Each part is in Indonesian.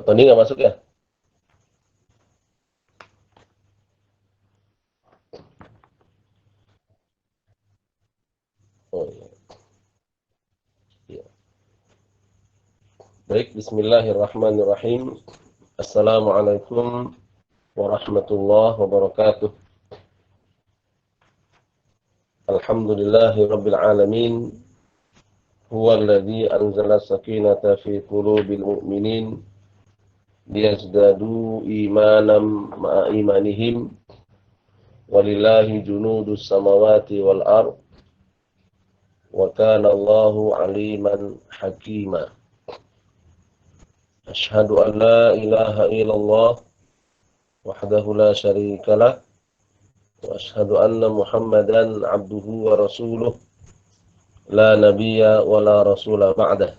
Tony nggak masuk ya? Oh iya. Iya. Baik, bismillahirrahmanirrahim. Assalamualaikum warahmatullahi wabarakatuh. Alhamdulillahi rabbil alamin. Huwa alladhi anzala sakinata fi qulubil mu'minin liyazdadu imanan ma'a imanihim. Walillahi junudus samawati wal ard. Wa kana Allahu aliman hakima. Asyhadu an la ilaha illallah wahdahu la syarika lah wa asyhadu anna Muhammadan abduhu wa rasuluh la nabiyya wa la rasula ba'dah.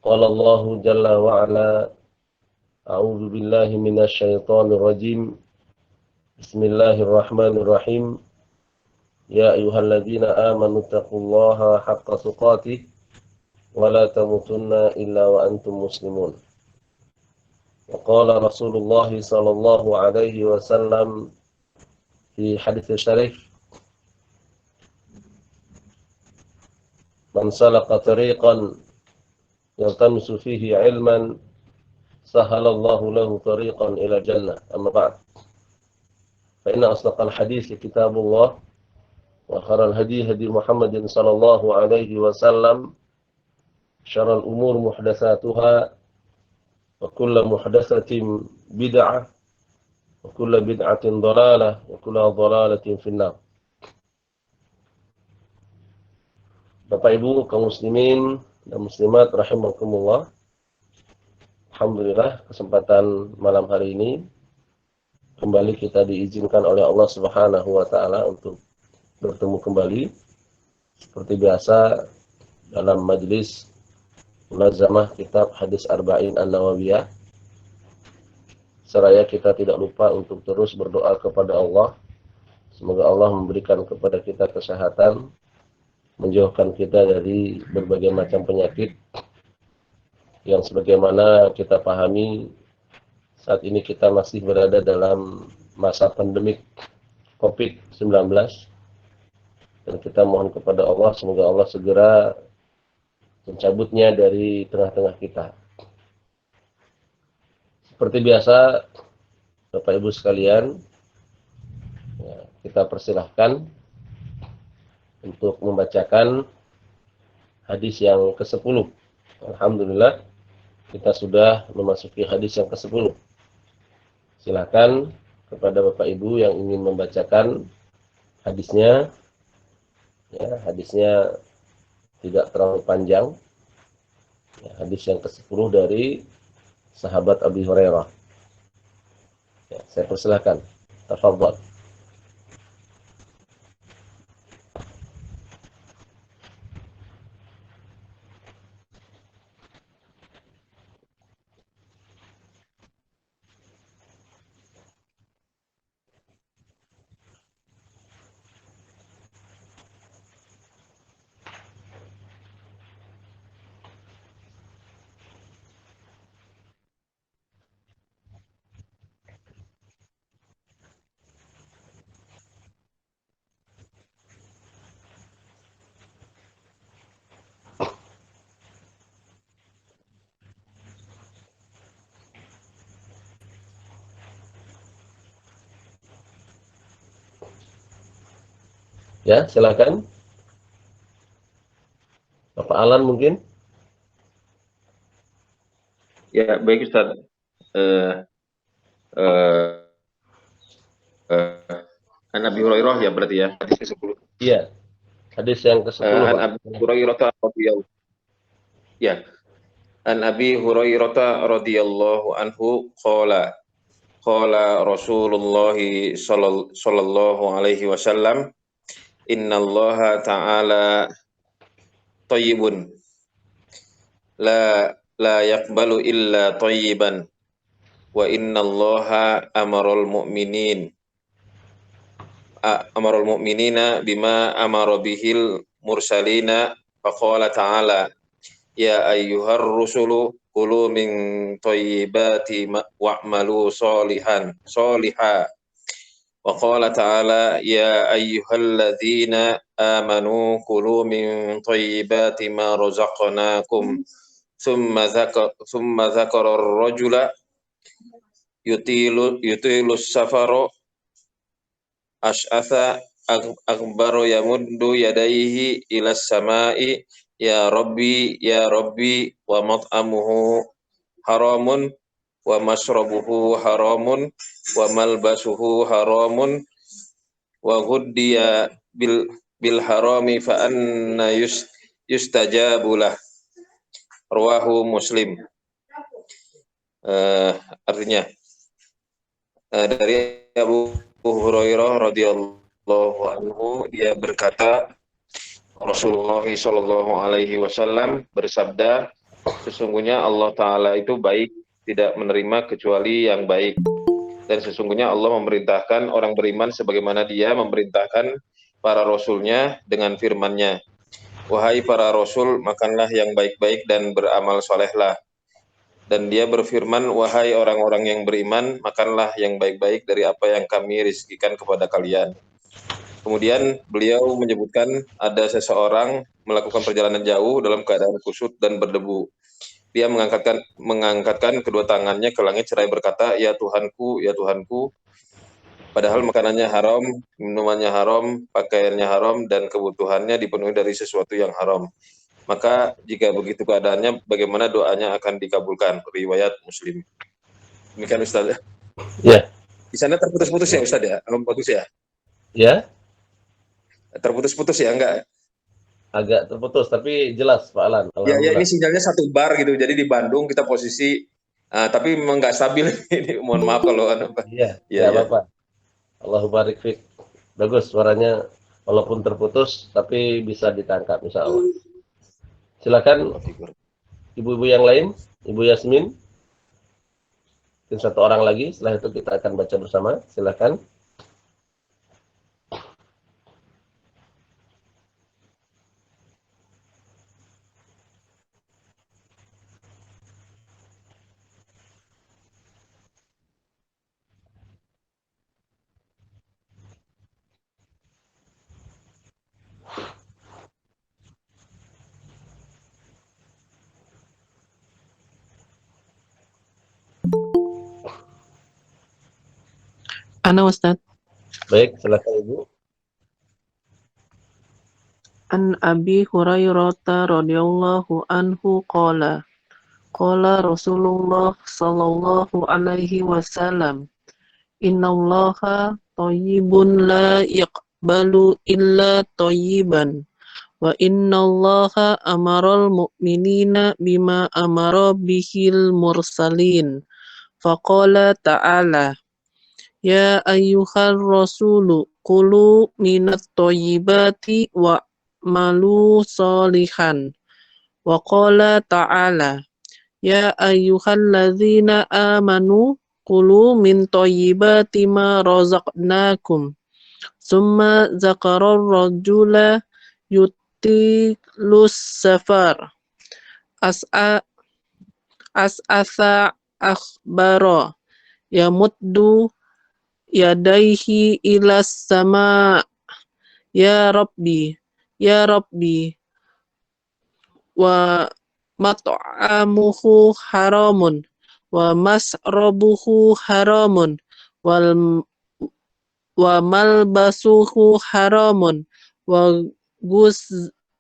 Qala Allahu jalla wa ala a'udzu billahi minasy syaithanir rajim. Bismillahirrahmanirrahim. Ya ayyuhalladzina amanu taqullaha haqqa tuqatih wa la tamutunna illa wa antum muslimun. Wa qala Rasulullah sallallahu alaihi wasallam fi hadits syarif, man salaka tariqan yaltamisu fihi ilman sahalallahu lahu tariqan ila jannah. Amma ba'd. Fa inna asdaqal hadits kitabullah wa khairal hadi hadi Muhammadin sallallahu alaihi wasallam. Syarrul umur muhdatsatuha wa kullu muhdatsatin bid'ah wa kullu bid'atin dhalalah wa kullu dhalalatin finnar. Bapak Ibu kaum muslimin dan muslimat rahimakumullah. Alhamdulillah kesempatan malam hari ini kembali kita diizinkan oleh Allah Subhanahu wa taala untuk bertemu kembali seperti biasa dalam majelis Munazamah Kitab Hadis Arba'in An-Nawawiyah. Seraya kita tidak lupa untuk terus berdoa kepada Allah. Semoga Allah memberikan kepada kita kesehatan, menjauhkan kita dari berbagai macam penyakit yang sebagaimana kita pahami saat ini kita masih berada dalam masa pandemik COVID-19. Dan kita mohon kepada Allah semoga Allah segera mencabutnya dari tengah-tengah kita. Seperti biasa, Bapak Ibu sekalian, ya, kita persilahkan untuk membacakan hadis yang ke-10. Alhamdulillah, kita sudah memasuki hadis yang ke-10. Silakan kepada Bapak Ibu yang ingin membacakan hadisnya. Ya, hadisnya tidak terlalu panjang. Ya, hadis yang ke-10 dari sahabat Abi Hurairah. Ya, saya persilahkan. Tafadhal. Ya, silakan. Bapak Alan mungkin? Ya, baik Ustaz. An Abi Hurairah ya berarti ya, hadis ke-10. Iya, hadis yang ke-10, An Pak. Abi Hurairah radhiyallahu ya. An Abi Hurairah radhiyallahu anhu qala Rasulullah sallallahu alaihi wasallam, innallaha ta'ala thayyibun la yaqbalu illa thayyiban wa innallaha amarul mu'minina bima amara bihil mursalina faqala ta'ala ya ayyuhar rusulu kulu min thayyibati wa'malu sholihan sholiha. Wa qala ta'ala ya ayyuhalladzina amanu kulu min thayyibati ma razaqnakum thumma dzakara ar-rajula yutilu safaro ash'atha akbaru yamuddu yadayhi ilas samai ya rabbi wa mat'amuhu haramun wa mashrabuhu haramun wa malbasuhu haramun wa ghuddiya bil harami fa anna yustajabu lah. Rawahu Muslim. Artinya dari Abu Hurairah radhiyallahu anhu, dia berkata, Rasulullah Shallallahu Alaihi Wasallam bersabda, sesungguhnya Allah Ta'ala itu baik, tidak menerima kecuali yang baik. Dan sesungguhnya Allah memerintahkan orang beriman sebagaimana dia memerintahkan para rasulnya dengan firman-Nya. Wahai para rasul, makanlah yang baik-baik dan beramal solehlah. Dan dia berfirman, wahai orang-orang yang beriman, makanlah yang baik-baik dari apa yang kami rizkikan kepada kalian. Kemudian beliau menyebutkan ada seseorang melakukan perjalanan jauh dalam keadaan kusut dan berdebu. Dia mengangkatkan kedua tangannya ke langit seraya berkata, ya Tuhanku, padahal makanannya haram, minumannya haram, pakaiannya haram, dan kebutuhannya dipenuhi dari sesuatu yang haram. Maka jika begitu keadaannya, bagaimana doanya akan dikabulkan? Riwayat Muslim. Demikian Ustaz. Ya. Di sana terputus-putus ya Ustaz ya? Bagus ya? Ya. Terputus-putus ya, enggak? Agak terputus, tapi jelas Pak Alan. Ya, ini sinyalnya satu bar gitu. Jadi di Bandung kita posisi, tapi memang nggak stabil. Ini mohon maaf kalau Iya, ya, nggak apa-apa. Allahu barik fik. Bagus suaranya, walaupun terputus, tapi bisa ditangkap insya Allah. Silakan ibu-ibu yang lain, Ibu Yasmin. Mungkin satu orang lagi, setelah itu kita akan baca bersama. Silakan. Ana Ustaz. Baik, silakan Ibu. An Abi Hurairah radhiyallahu anhu qala Rasulullah sallallahu alaihi wasallam, innallaha thayyibun la yaqbalu illa thayyiban wa innallaha amaral mu'minina bima amara bihil mursalin faqala ta'ala ya ayyuhar rasulu kulu minat thayyibati wa malu solihan wa qala ta'ala ya ayyuhalladzina amanu kulu min thayyibati ma razaqnakum summa zakarar rajula yutilus safar as'asa akhbara yamuddu yadaihi ilas sama ya Rabbi wa mat'amuhu haramun wa masrabuhu haramun wa malbasuhu haramun wa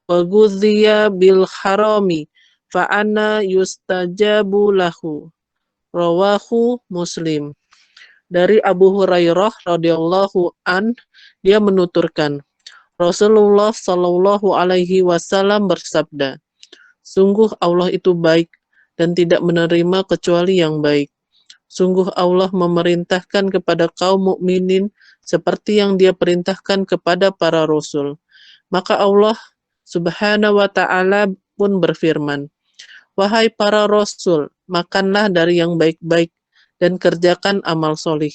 gudhiya bil harami fa anna yustajabu lahu. Rawahu Muslim. Dari Abu Hurairah radhiyallahu an, dia menuturkan, Rasulullah Shallallahu alaihi wasallam bersabda, sungguh Allah itu baik dan tidak menerima kecuali yang baik. Sungguh Allah memerintahkan kepada kaum mukminin seperti yang Dia perintahkan kepada para rasul. Maka Allah Subhanahu wa taala pun berfirman, wahai para rasul, makanlah dari yang baik-baik dan kerjakan amal solih.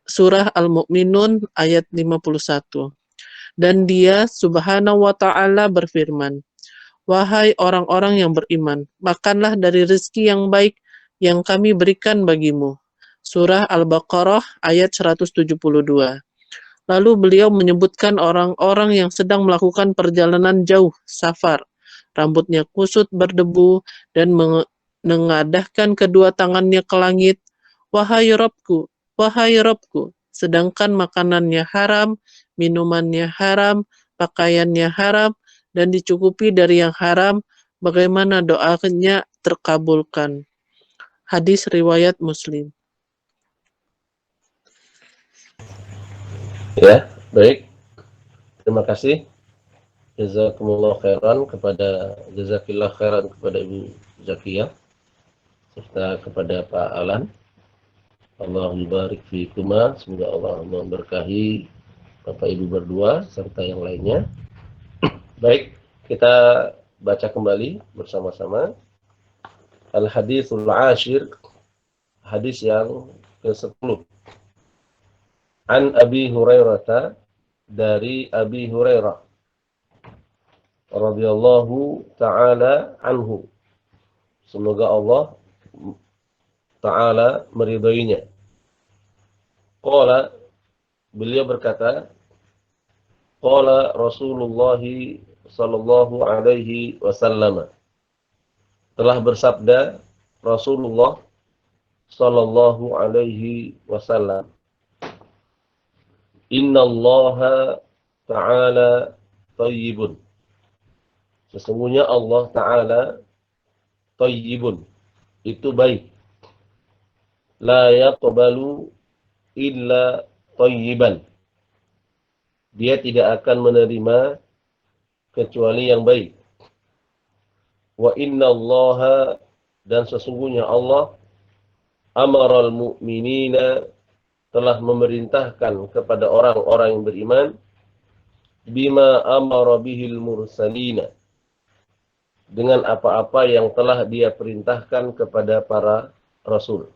Surah Al-Mu'minun ayat 51. Dan Dia Subhanahu wa ta'ala berfirman, Wahai orang-orang yang beriman, makanlah dari rezeki yang baik yang kami berikan bagimu. Surah Al-Baqarah ayat 172. Lalu beliau menyebutkan orang-orang yang sedang melakukan perjalanan jauh, safar. Rambutnya kusut berdebu dan menengadahkan kedua tangannya ke langit. Wahai Robku, wahai Robku, sedangkan makanannya haram, minumannya haram, pakaiannya haram, dan dicukupi dari yang haram, bagaimana doanya terkabulkan. Hadis riwayat Muslim. Ya, baik. Terima kasih. Jazakumullah khairan jazakillah khairan kepada Ibu Zakiyah serta kepada Pak Alan. Allah mubarik fikuma, semoga Allah memberkahi Bapak Ibu berdua serta yang lainnya. Baik, kita baca kembali bersama-sama Al-Hadithul Ashir, hadis yang ke-10. An Abi Hurairah, dari Abi Hurairah radhiyallahu ta'ala anhu, semoga Allah ta'ala meridainya. Qala, beliau berkata, qala Rasulullah sallallahu alaihi wasallam, telah bersabda Rasulullah sallallahu alaihi wasallam, innallaha ta'ala thayyibun, sesungguhnya Allah Ta'ala thayyibun, itu baik. La yaqbalu illa thayyiban, dia tidak akan menerima kecuali yang baik. Wa innallaha, dan sesungguhnya Allah, amaral mu'minina, telah memerintahkan kepada orang-orang yang beriman, bima amara bihil mursalina, dengan apa-apa yang telah dia perintahkan kepada para rasul.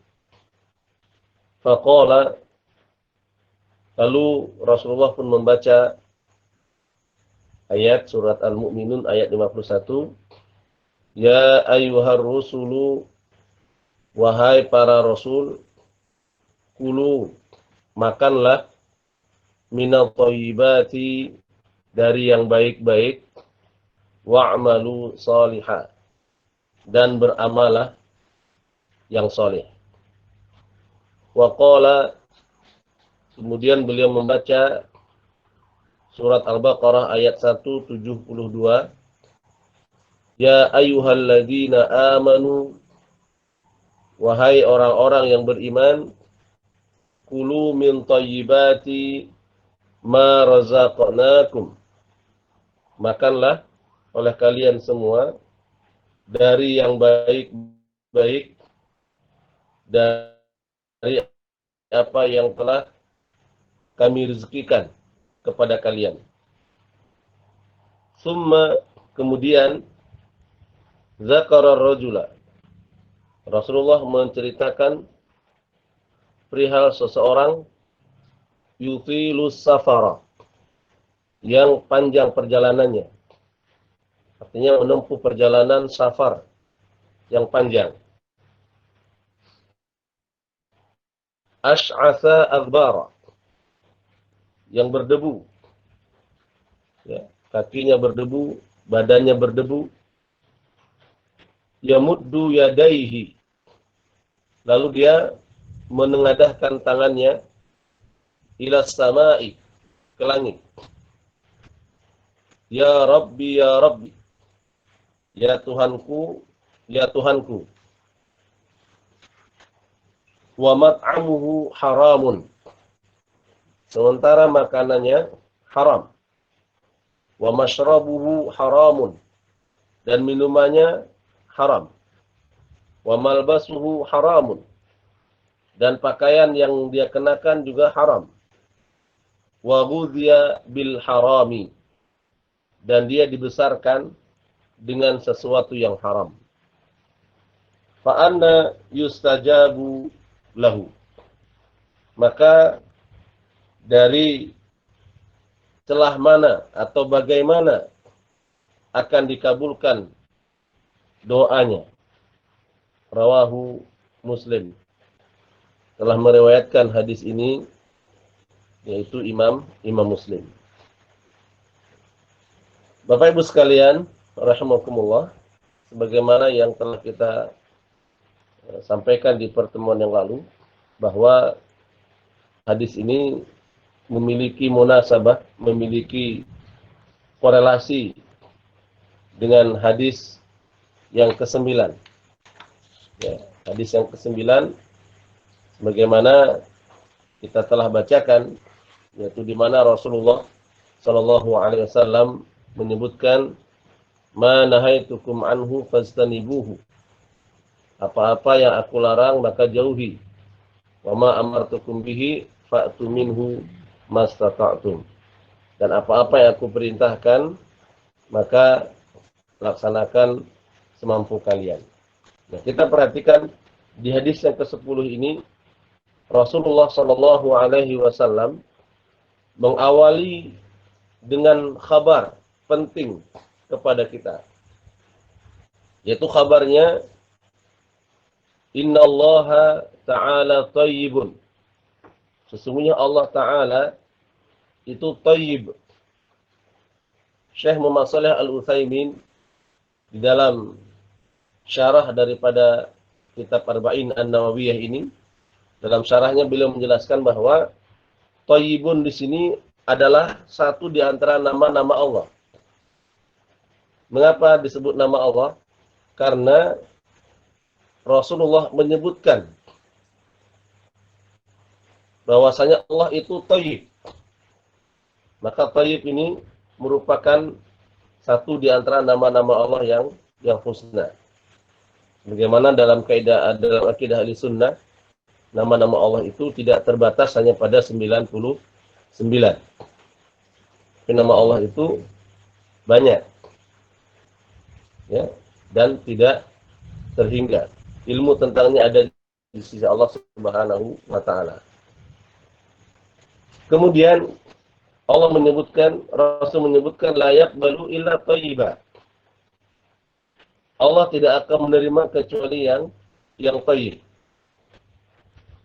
Faqala, lalu Rasulullah pun membaca ayat surat Al-Mu'minun ayat 51. Ya ayyuhar rusulu, wahai para rasul, kulu, makanlah, minal thayyibati, dari yang baik-baik, wa'malu salihah, dan beramalah yang soleh. Wa qala, kemudian beliau membaca surat Al-Baqarah ayat 172. Ya ayyuhalladzina amanu, wahai orang-orang yang beriman, kulu min thayyibati ma razaqnakum, makanlah oleh kalian semua dari yang baik-baik, dari apa yang telah kami rezekikan kepada kalian. Summa, kemudian, zakara rajula, Rasulullah menceritakan perihal seseorang yutilus safara, yang panjang perjalanannya. Artinya menempuh perjalanan safar yang panjang. Ash'atha aghbara, yang berdebu. Ya, kakinya berdebu, badannya berdebu. Yamuddu yadaihi, lalu dia menengadahkan tangannya, ila samai, ke langit. Ya Rabbi, ya Rabbi, ya Tuhanku, ya Tuhanku. Wa mat'amuhu haramun, sementara makanannya haram. Wa mashrabuhu haramun, dan minumannya haram. Wa malbasuhu haramun, dan pakaian yang dia kenakan juga haram. Wa ghudhiya bil harami, dan dia dibesarkan dengan sesuatu yang haram. Fa anna yustajabu lahu, maka dari celah mana atau bagaimana akan dikabulkan doanya. Rawahu Muslim. Telah meriwayatkan hadis ini yaitu Imam Muslim. Bapak Ibu sekalian, rahimakumullah, sebagaimana yang telah kita sampaikan di pertemuan yang lalu, bahwa hadis ini memiliki munasabah, memiliki korelasi dengan hadis yang ke-9. Ya, hadis yang ke-9 bagaimana kita telah bacakan, yaitu di mana Rasulullah sallallahu alaihi wasallam menyebutkan, "Ma nahaitukum anhu fastanibuhu." Apa-apa yang aku larang maka jauhi. "Wa ma amartukum bihi fa'tu minhu mastata'tum." Dan apa-apa yang aku perintahkan maka laksanakan semampu kalian. Nah, kita perhatikan di hadis yang ke-10 ini Rasulullah sallallahu alaihi wasallam mengawali dengan kabar penting kepada kita. Yaitu kabarnya, Innallaha ta'ala thayyibun. Sesungguhnya Allah Ta'ala itu thayyib. Syekh Muhammad Shalih Al-Utsaimin di dalam syarah daripada kitab Arba'in An-Nawawiyah ini, dalam syarahnya beliau menjelaskan bahwa Thayyibun di sini adalah satu di antara nama-nama Allah. Mengapa disebut nama Allah? Karena Rasulullah menyebutkan bahwasanya Allah itu Thayyib. Maka Thayyib ini merupakan satu di antara nama-nama Allah yang husna. Bagaimana dalam kaidah, dalam akidah ahli sunnah, nama-nama Allah itu tidak terbatas hanya pada 99. Tapi nama Allah itu banyak. Ya, dan tidak terhingga. Ilmu tentangnya ada di sisi Allah Subhanahu wa taala. Kemudian Allah menyebutkan, Rasul menyebutkan, la yaqbalu illa thayyiba. Allah tidak akan menerima kecuali yang thayyib.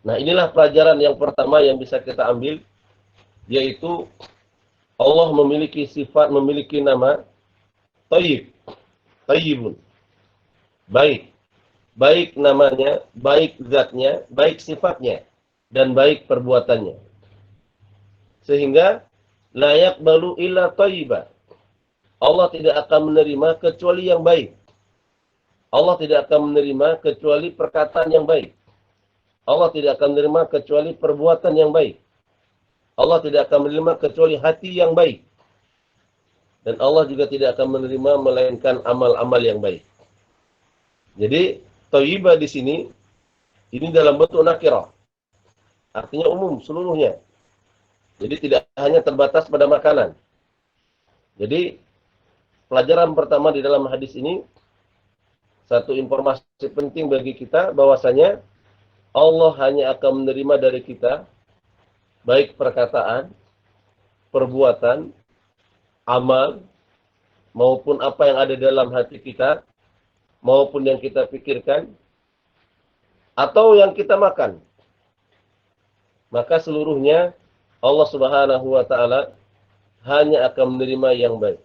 Nah, inilah pelajaran yang pertama yang bisa kita ambil, yaitu Allah memiliki sifat, memiliki nama Thayyib, Thayyibun. Baik. Baik namanya, baik zatnya, baik sifatnya, dan baik perbuatannya. Sehingga la yaqbalu illa thayyiba. Allah tidak akan menerima kecuali yang baik. Allah tidak akan menerima kecuali perkataan yang baik. Allah tidak akan menerima kecuali perbuatan yang baik. Allah tidak akan menerima kecuali hati yang baik. Dan Allah juga tidak akan menerima melainkan amal-amal yang baik. Jadi, thayyibah di sini, ini dalam bentuk nakirah. Artinya umum, seluruhnya. Jadi tidak hanya terbatas pada makanan. Jadi, pelajaran pertama di dalam hadis ini, satu informasi penting bagi kita, bahwasanya Allah hanya akan menerima dari kita baik perkataan, perbuatan, amal, maupun apa yang ada dalam hati kita, maupun yang kita pikirkan, atau yang kita makan. Maka seluruhnya Allah Subhanahu wa taala hanya akan menerima yang baik.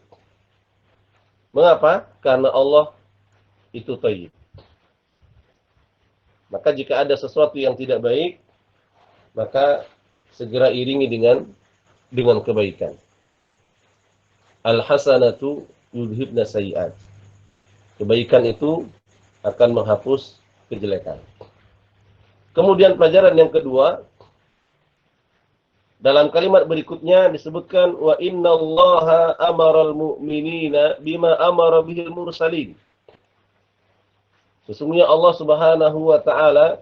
Mengapa? Karena Allah itu thayyib. Maka jika ada sesuatu yang tidak baik, maka segera iringi dengan kebaikan. Al-hasanatu yudhibna sayyi'at. Kebaikan itu akan menghapus kejelekan. Kemudian pelajaran yang kedua, dalam kalimat berikutnya disebutkan, wa innallaha amaral mu'minina bima amara bihil mursalin. Sesungguhnya Allah Subhanahu wa taala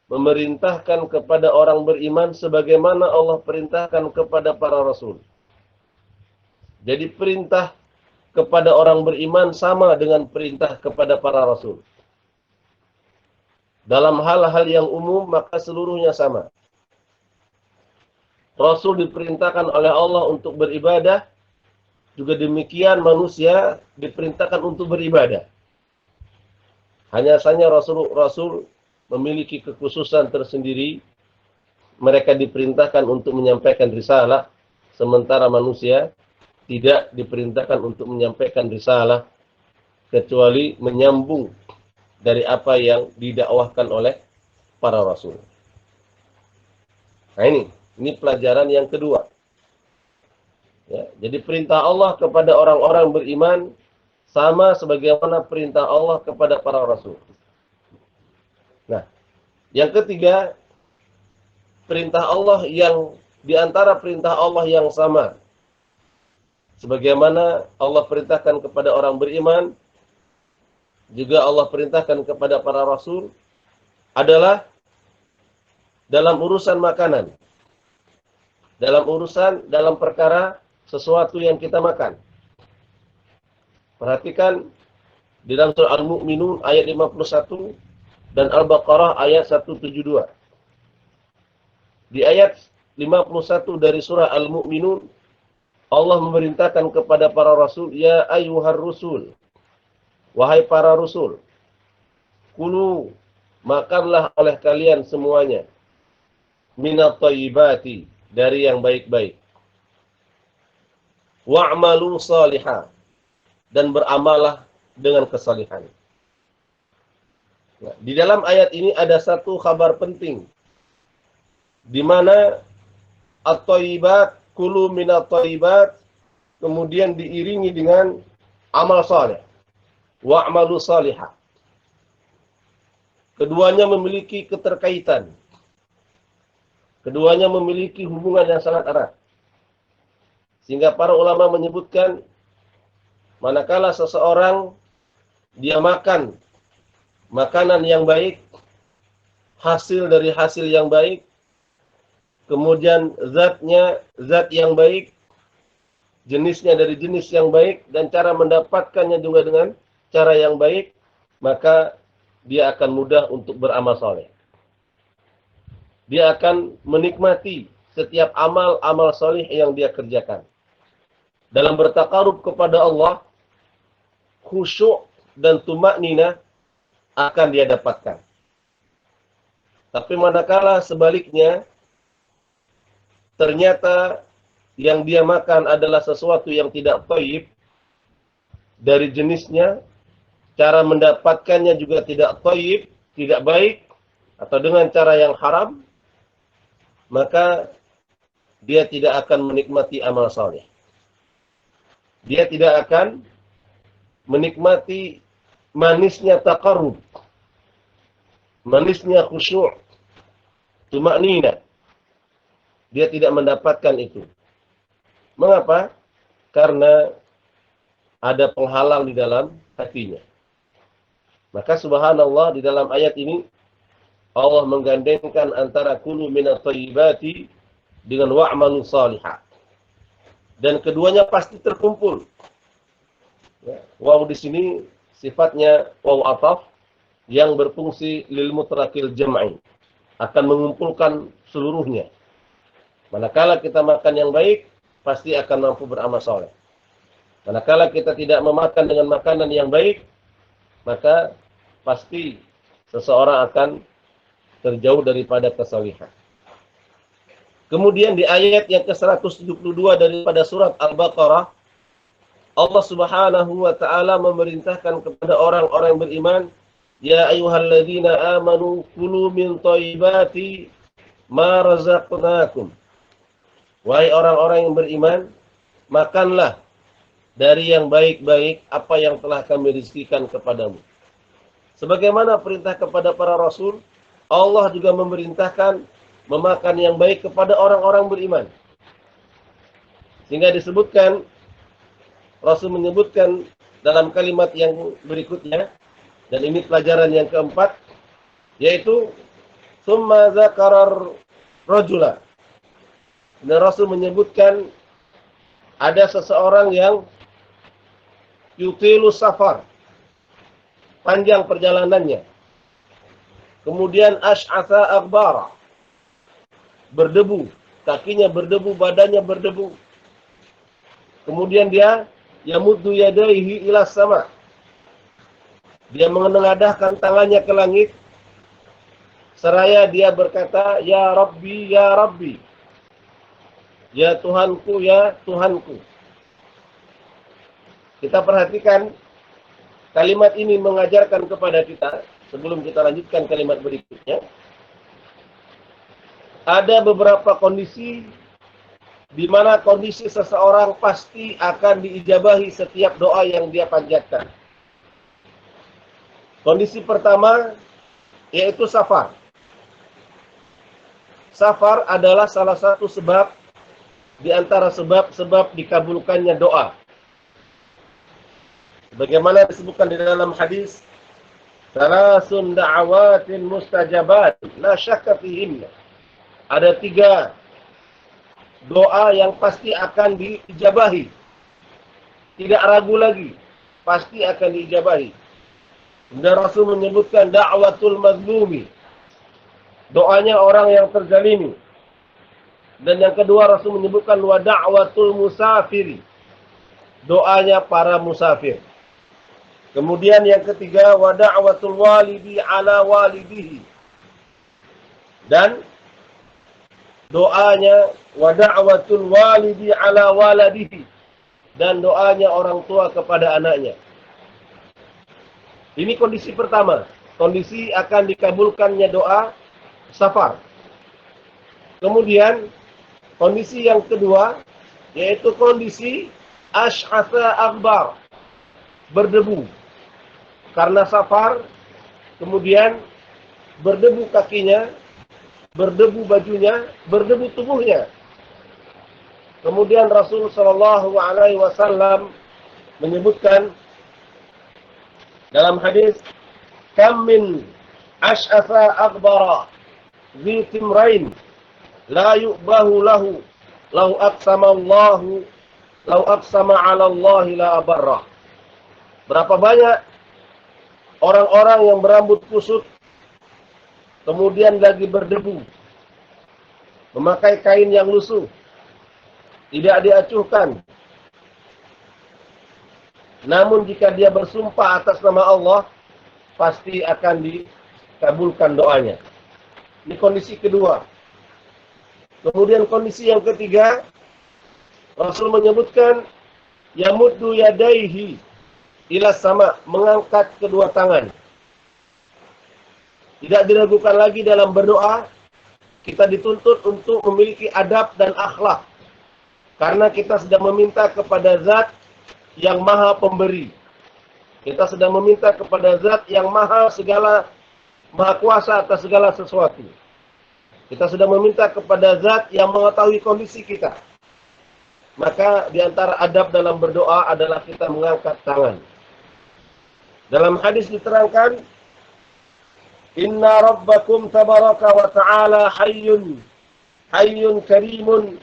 memerintahkan kepada orang beriman sebagaimana Allah perintahkan kepada para rasul. Jadi perintah kepada orang beriman sama dengan perintah kepada para rasul. Dalam hal-hal yang umum maka seluruhnya sama. Rasul diperintahkan oleh Allah untuk beribadah, juga demikian manusia diperintahkan untuk beribadah. Hanya saja Rasul memiliki kekhususan tersendiri. Mereka diperintahkan untuk menyampaikan risalah, sementara manusia tidak diperintahkan untuk menyampaikan risalah kecuali menyambung dari apa yang didakwahkan oleh para rasul. Nah ini pelajaran yang kedua. Ya, jadi perintah Allah kepada orang-orang beriman sama sebagaimana perintah Allah kepada para rasul. Nah, yang ketiga, perintah Allah yang diantara perintah Allah yang sama. Sebagaimana Allah perintahkan kepada orang beriman, juga Allah perintahkan kepada para rasul, adalah dalam urusan makanan. Dalam perkara sesuatu yang kita makan. Perhatikan di dalam surah Al-Mu'minun ayat 51 dan Al-Baqarah ayat 172. Di ayat 51 dari surah Al-Mu'minun, Allah memerintahkan kepada para rasul, ya ayyuhar rusul, wahai para rasul, kulu, makanlah oleh kalian semuanya, minat thayyibati, dari yang baik-baik. Wa'malu salihah, dan beramalah dengan kesalihan. Nah, di dalam ayat ini ada satu kabar penting, di mana at-thayyibat, kulu minat thayyibat, kemudian diiringi dengan amal saleh. Wa'malu salihah. Keduanya memiliki keterkaitan. Keduanya memiliki hubungan yang sangat erat. Sehingga para ulama menyebutkan, manakala seseorang dia makan makanan yang baik, hasil dari hasil yang baik, kemudian zat yang baik, jenisnya dari jenis yang baik, dan cara mendapatkannya juga dengan cara yang baik, maka dia akan mudah untuk beramal saleh. Dia akan menikmati setiap amal saleh yang dia kerjakan. Dalam bertakarub kepada Allah, khusyuk dan tumakninah akan dia dapatkan. Tapi manakala sebaliknya, ternyata yang dia makan adalah sesuatu yang tidak thayyib dari jenisnya, cara mendapatkannya juga tidak thayyib, tidak baik, atau dengan cara yang haram, maka dia tidak akan menikmati amal saleh. Dia tidak akan menikmati manisnya taqarrub, manisnya khusyuk, tumakninah. Dia tidak mendapatkan itu. Mengapa? Karena ada penghalang di dalam hatinya. Maka subhanallah, di dalam ayat ini Allah menggandengkan antara kulu minat thayyibati dengan wa'malu salihah. Dan keduanya pasti terkumpul. Ya, waw di sini sifatnya waw ataf yang berfungsi lil mutlaqil jam'i, akan mengumpulkan seluruhnya. Manakala kita makan yang baik, pasti akan mampu beramal saleh. Manakala kita tidak memakan dengan makanan yang baik, maka pasti seseorang akan terjauh daripada kesalihan. Kemudian di ayat yang ke-172 daripada surat Al-Baqarah, Allah Subhanahu wa taala memerintahkan kepada orang-orang beriman, ya ayyuhalladzina amanu kulu min thayyibati ma razaqnakum. Wahai orang-orang yang beriman, makanlah dari yang baik-baik apa yang telah kami rizkikan kepadamu. Sebagaimana perintah kepada para rasul, Allah juga memerintahkan memakan yang baik kepada orang-orang beriman. Sehingga disebutkan, Rasul menyebutkan dalam kalimat yang berikutnya, dan ini pelajaran yang keempat, yaitu summa zakarar rajula. Dan Rasul menyebutkan ada seseorang yang yutilu safar, panjang perjalanannya, kemudian ash'atha aghbara, berdebu, kakinya berdebu, badannya berdebu. Kemudian dia yamuddu yadaihi ila sama. Dia menengadahkan tangannya ke langit. Seraya dia berkata, Ya Rabbi, Ya Rabbi. Ya Tuhanku, Ya Tuhanku. Kita perhatikan kalimat ini mengajarkan kepada kita, sebelum kita lanjutkan kalimat berikutnya, ada beberapa kondisi di mana kondisi seseorang pasti akan diijabahi setiap doa yang dia panjatkan. Kondisi pertama yaitu safar. Safar adalah salah satu sebab di antara sebab-sebab dikabulkannya doa. Bagaimana disebutkan di dalam hadis, Salasun da'awatin mustajabat, la syakka fihinna. Ada 3 doa yang pasti akan diijabahi. Tidak ragu lagi, pasti akan diijabahi. Dan Rasul menyebutkan da'watul mazlumi, doanya orang yang terzalimi. Dan yang kedua Rasul menyebutkan wa da'watul musafiri, doanya para musafir. Kemudian yang ketiga wa da'watul walidi ala walidihi, dan doanya wa da'watul walidi ala waladihi, dan doanya orang tua kepada anaknya. Ini kondisi pertama, kondisi akan dikabulkannya doa safar. Kemudian kondisi yang kedua yaitu kondisi asy'atha aghbar, berdebu. Karena safar, kemudian berdebu kakinya, berdebu bajunya, berdebu tubuhnya. Kemudian Rasul sallallahu alaihi wasallam menyebutkan dalam hadis, kam min asy'atha aghbara zi timrain la yu'bahu lahu law aqsama 'ala Allah la abarrah. Berapa banyak orang-orang yang berambut kusut, kemudian lagi berdebu, memakai kain yang lusuh, tidak diacuhkan. Namun jika dia bersumpah atas nama Allah, pasti akan dikabulkan doanya. Ini kondisi kedua. Kemudian kondisi yang ketiga, Rasul menyebutkan yamuddu yadaihi ila sama, mengangkat kedua tangan. Tidak diragukan lagi dalam berdoa, kita dituntut untuk memiliki adab dan akhlak. Karena kita sedang meminta kepada zat yang maha pemberi. Kita sedang meminta kepada zat yang maha kuasa atas segala sesuatu. Kita sedang meminta kepada zat yang mengetahui kondisi kita. Maka di antara adab dalam berdoa adalah kita mengangkat tangan. Dalam hadis diterangkan, Inna rabbakum tabaraka wa ta'ala hayyun karimun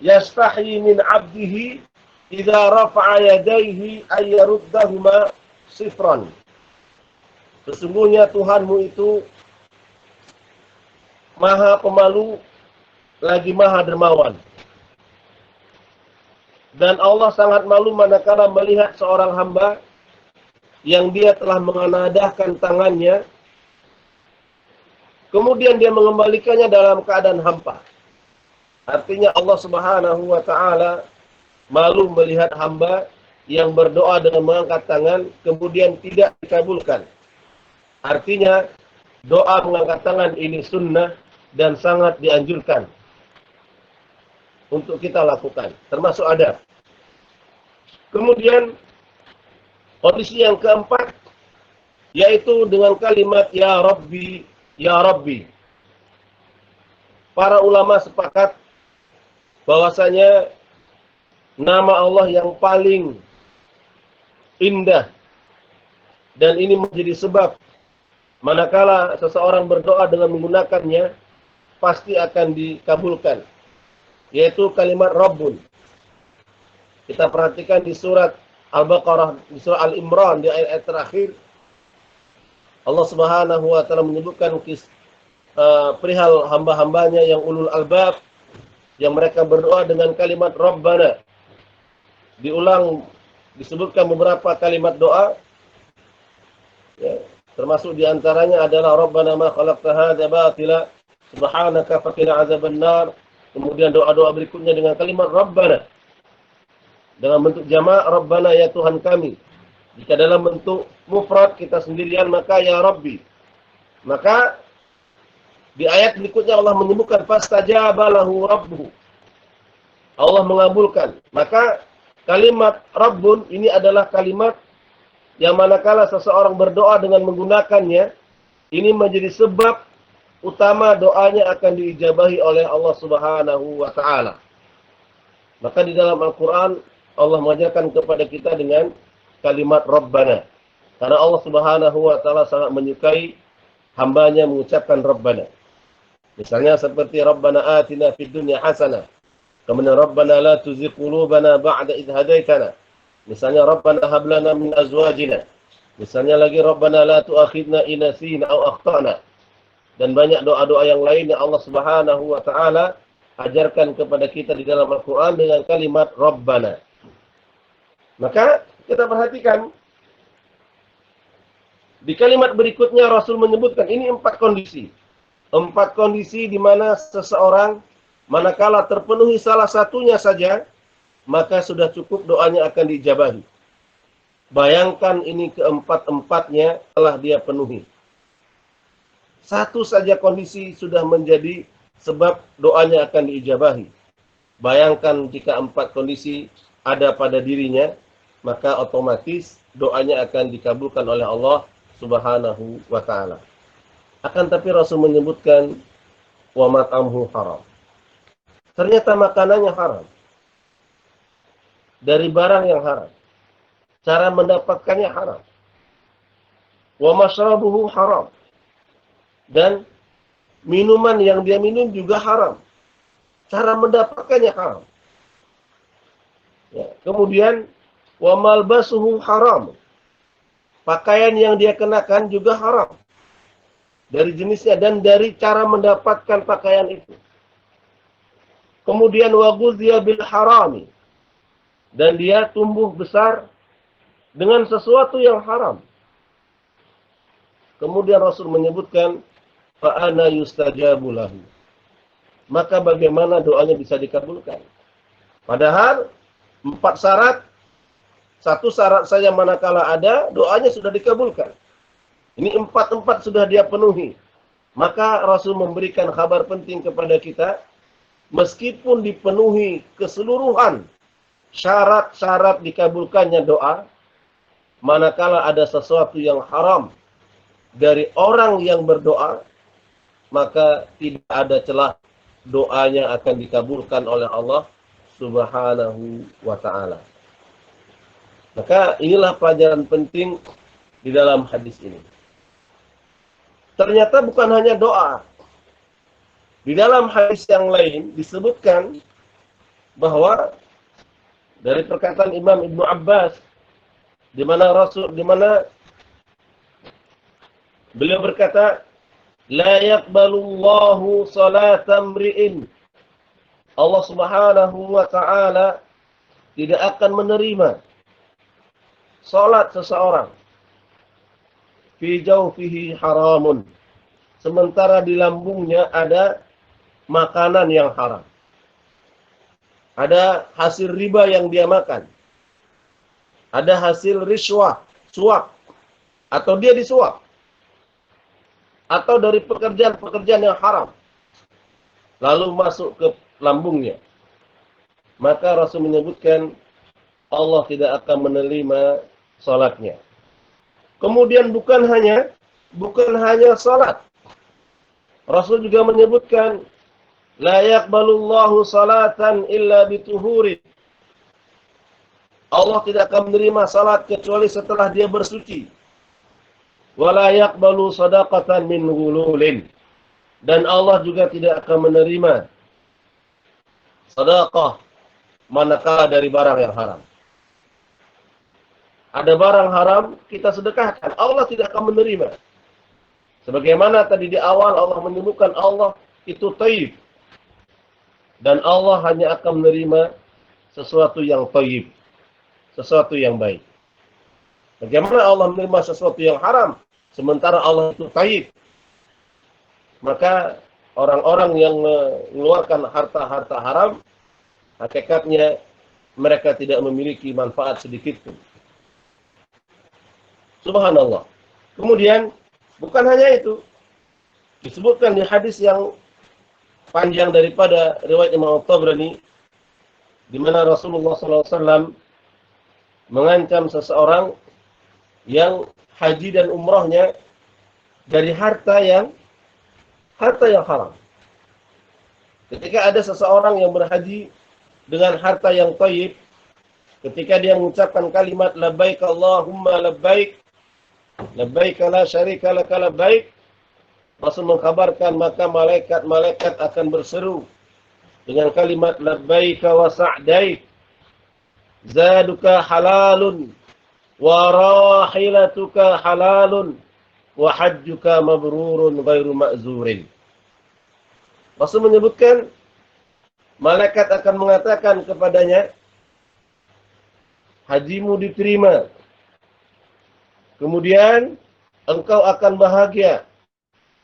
yastahi min abdihi idza rafa'a yadayhi ay yaruddahuma sifran. Sesungguhnya Tuhanmu itu maha pemalu lagi maha dermawan. Dan Allah sangat malu manakala melihat seorang hamba yang dia telah menganadahkan tangannya, kemudian dia mengembalikannya dalam keadaan hampa. Artinya Allah Subhanahu wa ta'ala malu melihat hamba yang berdoa dengan mengangkat tangan, kemudian tidak dikabulkan. Artinya, doa mengangkat tangan ini sunnah dan sangat dianjurkan untuk kita lakukan, termasuk adab. Kemudian, kondisi yang keempat, yaitu dengan kalimat Ya Rabbi, Ya Rabbi. Para ulama sepakat bahwasanya nama Allah yang paling indah, dan ini menjadi sebab manakala seseorang berdoa dengan menggunakannya, pasti akan dikabulkan, yaitu kalimat Rabbun. Kita perhatikan di surat Al-Baqarah, di surah Al-Imran, di ayat terakhir, Allah Subhanahu wa ta'ala menyebutkan perihal hamba-hambanya yang ulul albab, yang mereka berdoa dengan kalimat Rabbana. diulang, disebutkan beberapa kalimat doa, ya, termasuk diantaranya adalah Rabbana ma khalaqta hadza batila subhanaka faqina azabannar. Kemudian doa-doa berikutnya dengan kalimat Rabbana dalam bentuk jamak, Rabbana ya Tuhan kami. Jika dalam bentuk mufrad kita sendirian maka ya Rabbi. Maka di ayat berikutnya Allah menyebutkan fastajaba lahu rabbuhu. Allah mengabulkan. Maka kalimat Rabbun ini adalah kalimat yang manakala seseorang berdoa dengan menggunakannya, ini menjadi sebab utama doanya akan diijabahi oleh Allah Subhanahu wa taala. Maka di dalam Al-Qur'an Allah mengajarkan kepada kita dengan kalimat Rabbana. Karena Allah Subhanahu wa taala sangat menyukai hambanya mengucapkan Rabbana. Misalnya seperti Rabbana atina fid dunya hasanah. Kemudian Rabbana la tuzigh qulubana ba'da idh hadaitana. Misalnya Rabbana hab lana min azwajina. Misalnya lagi Rabbana la tu'akhidna in nasina aw akhtana. Dan banyak doa-doa yang lain yang Allah Subhanahu wa taala ajarkan kepada kita di dalam Al-Qur'an dengan kalimat Rabbana. Maka kita perhatikan di kalimat berikutnya Rasul menyebutkan ini 4 kondisi. 4 kondisi di mana seseorang manakala terpenuhi salah satunya saja, maka sudah cukup doanya akan diijabahi. Bayangkan ini keempat-empatnya telah dia penuhi. Satu saja kondisi sudah menjadi sebab doanya akan diijabahi. Bayangkan jika 4 kondisi ada pada dirinya, maka otomatis doanya akan dikabulkan oleh Allah Subhanahu wa taala. Akan tapi Rasul menyebutkan wa mat'amhu haram. Ternyata makanannya haram. Dari barang yang haram. Cara mendapatkannya haram. Wa mashrabuhu haram. Dan minuman yang dia minum juga haram. Cara mendapatkannya haram. Ya, kemudian wa malbasuhu haram. Pakaian yang dia kenakan juga haram. Dari jenisnya dan dari cara mendapatkan pakaian itu. Kemudian wa ghudhiya bil harami. Dan dia tumbuh besar dengan sesuatu yang haram. Kemudian Rasul menyebutkan fa ana yustajabu lahu. Maka bagaimana doanya bisa dikabulkan? Padahal 4 syarat, 1 syarat saja manakala ada, doanya sudah dikabulkan. Ini 4 sudah dia penuhi. Maka Rasul memberikan kabar penting kepada kita, meskipun dipenuhi keseluruhan syarat-syarat dikabulkannya doa, manakala ada sesuatu yang haram dari orang yang berdoa, maka tidak ada celah doanya akan dikabulkan oleh Allah Subhanahu wa taala. Maka inilah pelajaran penting di dalam hadis ini. Ternyata bukan hanya doa. Di dalam hadis yang lain disebutkan bahwa dari perkataan Imam Ibnu Abbas di mana beliau berkata, la yaqbalullahu salatan mri'in. Allah Subhanahu wa taala tidak akan menerima salat seseorang fi jawfihi haramun, sementara di lambungnya ada makanan yang haram. Ada hasil riba yang dia makan. Ada hasil riswah, suap, atau dia disuap. Atau dari pekerjaan-pekerjaan yang haram. Lalu masuk ke lambungnya. Maka Rasul menyebutkan Allah tidak akan menerima salatnya. Kemudian bukan hanya salat. Rasul juga menyebutkan la yaqbalullahu salatan illa bituhurin. Allah tidak akan menerima salat kecuali setelah dia bersuci. Wala yaqbalu shadaqatan min ghululin. Dan Allah juga tidak akan menerima sedekah manakala dari barang yang haram. Ada barang haram kita sedekahkan, Allah tidak akan menerima. Sebagaimana tadi di awal Allah menyebutkan Allah itu thayyib. Dan Allah hanya akan menerima sesuatu yang thayyib. sesuatu yang baik. Bagaimana Allah menerima sesuatu yang haram sementara Allah itu thayyib? Maka orang-orang yang mengeluarkan harta-harta haram, hakikatnya mereka tidak memiliki manfaat sedikit pun. Subhanallah. Kemudian bukan hanya itu, disebutkan di hadis yang panjang daripada riwayat Imam Tabrani, di mana Rasulullah SAW mengancam seseorang yang haji dan umrahnya dari harta yang haram. Ketika ada seseorang yang berhaji dengan harta yang thayyib, ketika dia mengucapkan kalimat labbaik Allahumma labbaik, labbaik la syarika laka labbaik, Rasul mengkabarkan maka malaikat-malaikat akan berseru dengan kalimat labbaik wa sa'daik, zaduka halalun wa rahilatuka halalun wa hajjuka mabrurun ghairu ma'zurin. Rasul menyebutkan malaikat akan mengatakan kepadanya, hajimu diterima. Kemudian engkau akan bahagia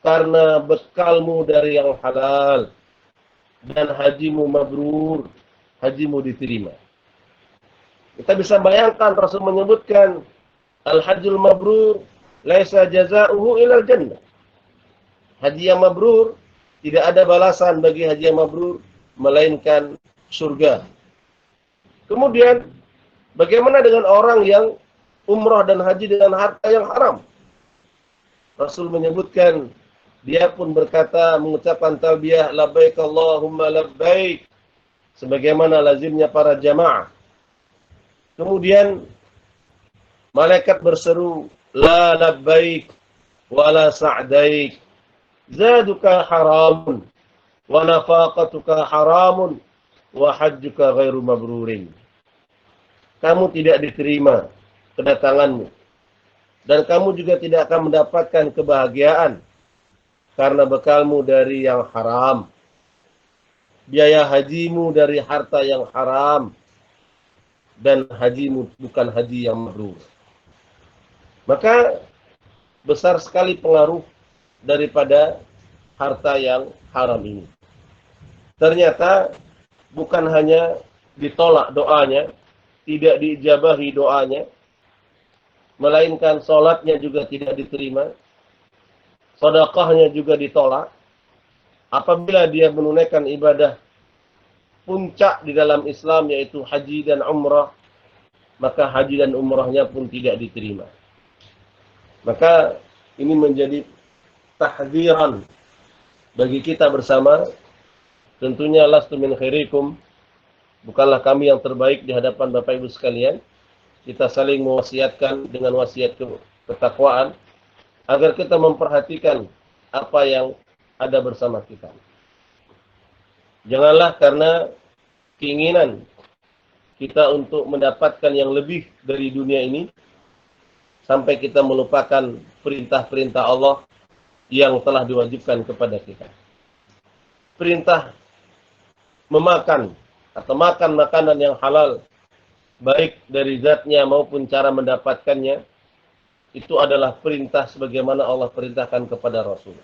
karena bekalmu dari yang halal dan hajimu mabrur, hajimu diterima. Kita bisa bayangkan Rasul menyebutkan al-hajjul mabrur laisa jazaohu ilal jannah. Haji yang mabrur, tidak ada balasan bagi haji yang mabrur melainkan surga. Kemudian bagaimana dengan orang yang umrah dan haji dengan harta yang haram? Rasul menyebutkan dia pun berkata, mengucapkan talbiyah labbaik Allahumma labbaik sebagaimana lazimnya para jamaah. Kemudian malaikat berseru, la labbaik wa la sa'daik, zaduka haramun wa nafaqatuka haramun wa hajjuka ghairu mabrurin. Kamu tidak diterima kedatanganmu dan kamu juga tidak akan mendapatkan kebahagiaan karena bekalmu dari yang haram, biaya hajimu dari harta yang haram, dan hajimu bukan haji yang mabrur. Maka besar sekali pengaruh daripada harta yang haram ini. Ternyata bukan hanya ditolak doanya, tidak diijabahi doanya, melainkan sholatnya juga tidak diterima, sedekahnya juga ditolak. Apabila dia menunaikan ibadah puncak di dalam Islam yaitu haji dan umrah, maka haji dan umrahnya pun tidak diterima. Maka ini menjadi tahdziran bagi kita bersama. Tentunya lastu min khairikum, bukanlah kami yang terbaik di hadapan Bapak Ibu sekalian. Kita saling mewasiatkan dengan wasiat ketakwaan agar kita memperhatikan apa yang ada bersama kita. Janganlah karena keinginan kita untuk mendapatkan yang lebih dari dunia ini sampai kita melupakan perintah-perintah Allah yang telah diwajibkan kepada kita. Perintah memakan atau makan makanan yang halal, baik dari zatnya maupun cara mendapatkannya, itu adalah perintah sebagaimana Allah perintahkan kepada Rasul.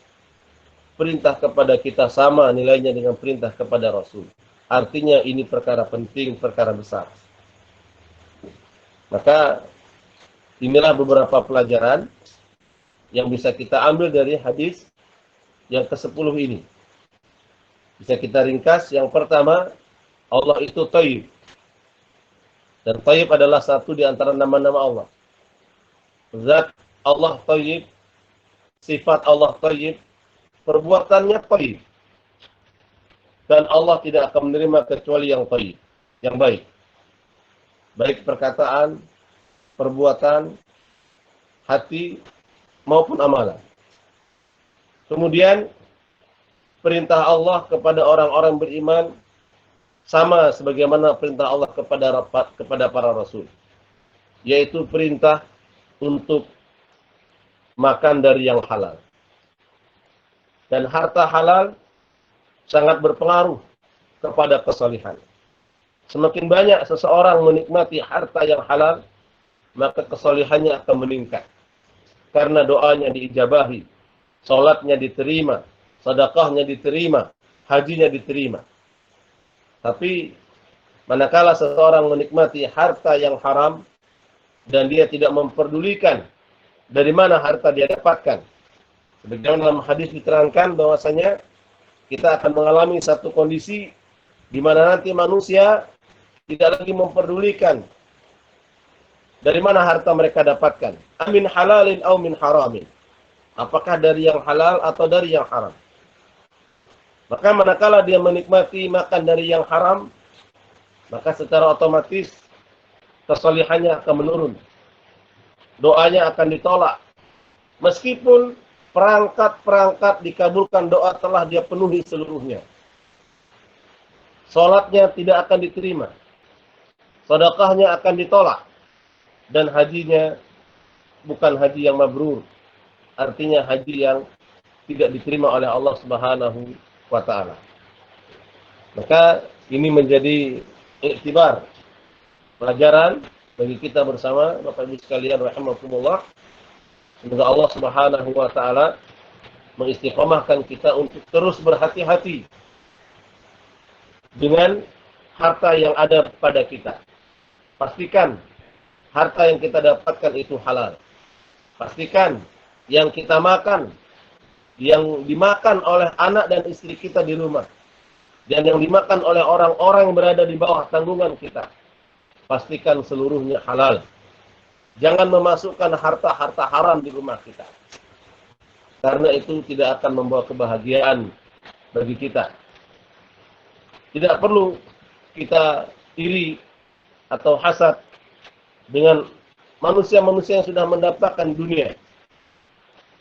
Perintah kepada kita sama nilainya dengan perintah kepada Rasul. Artinya ini perkara penting, perkara besar. Maka inilah beberapa pelajaran yang bisa kita ambil dari hadis yang ke-10 ini. Bisa kita ringkas. Yang pertama, Allah itu thayyib. Dan thayyib adalah satu di antara nama-nama Allah. Zat Allah thayyib, sifat Allah thayyib, perbuatannya thayyib. Dan Allah tidak akan menerima kecuali yang thayyib, yang baik. Baik perkataan, perbuatan, hati, maupun amalan. Kemudian, perintah Allah kepada orang-orang beriman sama sebagaimana perintah Allah kepada para rasul. Yaitu perintah untuk makan dari yang halal. Dan harta halal sangat berpengaruh kepada kesalihan. Semakin banyak seseorang menikmati harta yang halal, maka kesolihannya akan meningkat. Karena doanya diijabahi, sholatnya diterima, sedekahnya diterima, hajinya diterima. Tapi manakala seseorang menikmati harta yang haram dan dia tidak memperdulikan dari mana harta dia dapatkan. Sebagaimana dalam hadis diterangkan bahwasanya kita akan mengalami satu kondisi di mana nanti manusia tidak lagi memperdulikan dari mana harta mereka dapatkan. Amin halalin au min haramin. Apakah dari yang halal atau dari yang haram. Maka manakala dia menikmati makan dari yang haram, maka secara otomatis kesalihannya akan menurun. Doanya akan ditolak. Meskipun perangkat-perangkat dikabulkan, doa telah dia penuhi seluruhnya. Salatnya tidak akan diterima. Sedekahnya akan ditolak. Dan hajinya bukan haji yang mabrur. Artinya haji yang tidak diterima oleh Allah Subhanahu wa ta'ala. Maka ini menjadi iktibar, pelajaran bagi kita bersama, Bapak Ibu sekalian rahimakumullah. Semoga Allah Subhanahu wa ta'ala mengistiqomahkan kita untuk terus berhati-hati dengan harta yang ada pada kita. Pastikan harta yang kita dapatkan itu halal. Pastikan yang kita makan, yang dimakan oleh anak dan istri kita di rumah, dan yang dimakan oleh orang-orang yang berada di bawah tanggungan kita, pastikan seluruhnya halal. Jangan memasukkan harta-harta haram di rumah kita. Karena itu tidak akan membawa kebahagiaan bagi kita. Tidak perlu kita iri atau hasad dengan manusia-manusia yang sudah mendapatkan dunia.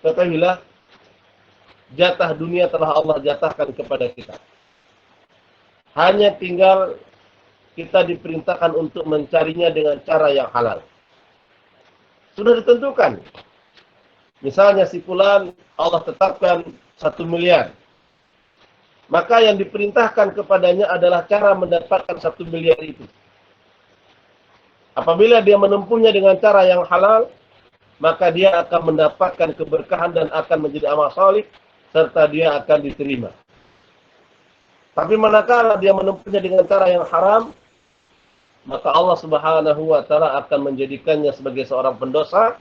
Ketahuilah, jatah dunia telah Allah jatahkan kepada kita. Hanya tinggal kita diperintahkan untuk mencarinya dengan cara yang halal. Sudah ditentukan. Misalnya si fulan Allah tetapkan 1 miliar. Maka yang diperintahkan kepadanya adalah cara mendapatkan 1 miliar itu. Apabila dia menempuhnya dengan cara yang halal, maka dia akan mendapatkan keberkahan dan akan menjadi amal salih, serta dia akan diterima. Tapi manakala dia menempuhnya dengan cara yang haram, maka Allah Subhanahu wa ta'ala akan menjadikannya sebagai seorang pendosa,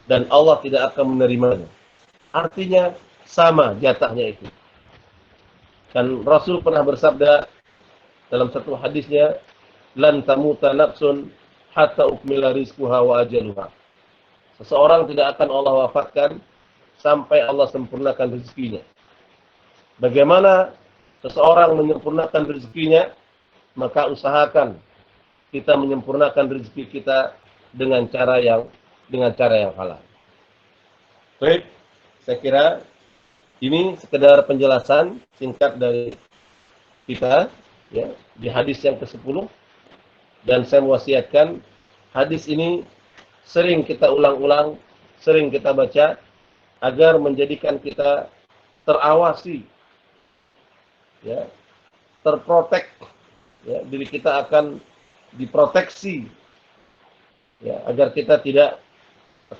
dan Allah tidak akan menerimanya. Artinya sama jatahnya itu. Dan Rasul pernah bersabda dalam satu hadisnya, lan tamuta nafsun hatta ukmila rizquha wa ajaluha. Seseorang tidak akan Allah wafatkan sampai Allah sempurnakan rezekinya. Bagaimana seseorang menyempurnakan rezekinya? Maka usahakan kita menyempurnakan rezeki kita dengan cara yang halal. Baik, saya kira ini sekedar penjelasan singkat dari kita ya di hadis yang ke-10, dan saya mewasiatkan hadis ini sering kita ulang-ulang, sering kita baca agar menjadikan kita terawasi ya, terprotek ya, diri kita akan diproteksi ya, agar kita tidak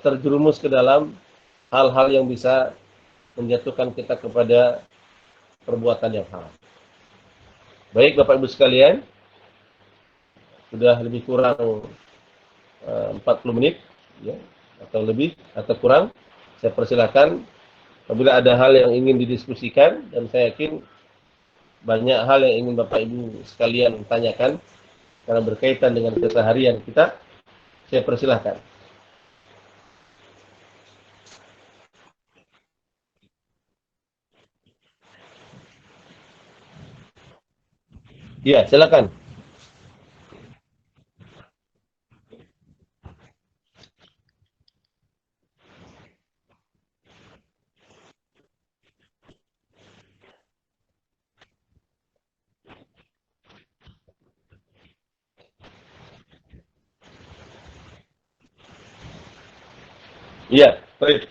terjerumus ke dalam hal-hal yang bisa menjatuhkan kita kepada perbuatan yang haram. Baik Bapak Ibu sekalian, sudah lebih kurang 40 menit ya, atau lebih atau kurang. Saya persilakan apabila ada hal yang ingin didiskusikan, dan saya yakin banyak hal yang ingin Bapak Ibu sekalian tanyakan karena berkaitan dengan keseharian kita. Saya persilahkan. Ya, silakan. Iya, baik.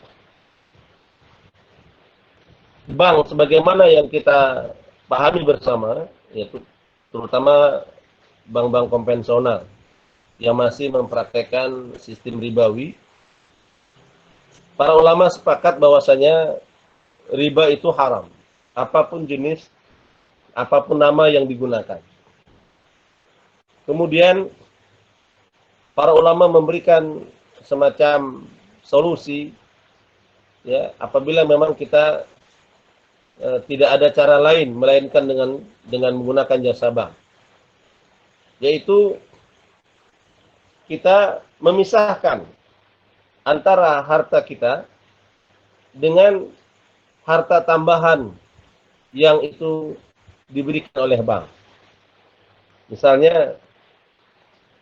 Bang, sebagaimana yang kita pahami bersama, yaitu terutama bank-bank konvensional yang masih mempraktekkan sistem ribawi, para ulama sepakat bahwasanya riba itu haram. Apapun jenis, apapun nama yang digunakan. Kemudian para ulama memberikan semacam solusi, ya, apabila memang kita tidak ada cara lain melainkan dengan menggunakan jasa bank, yaitu kita memisahkan antara harta kita dengan harta tambahan yang itu diberikan oleh bank. Misalnya,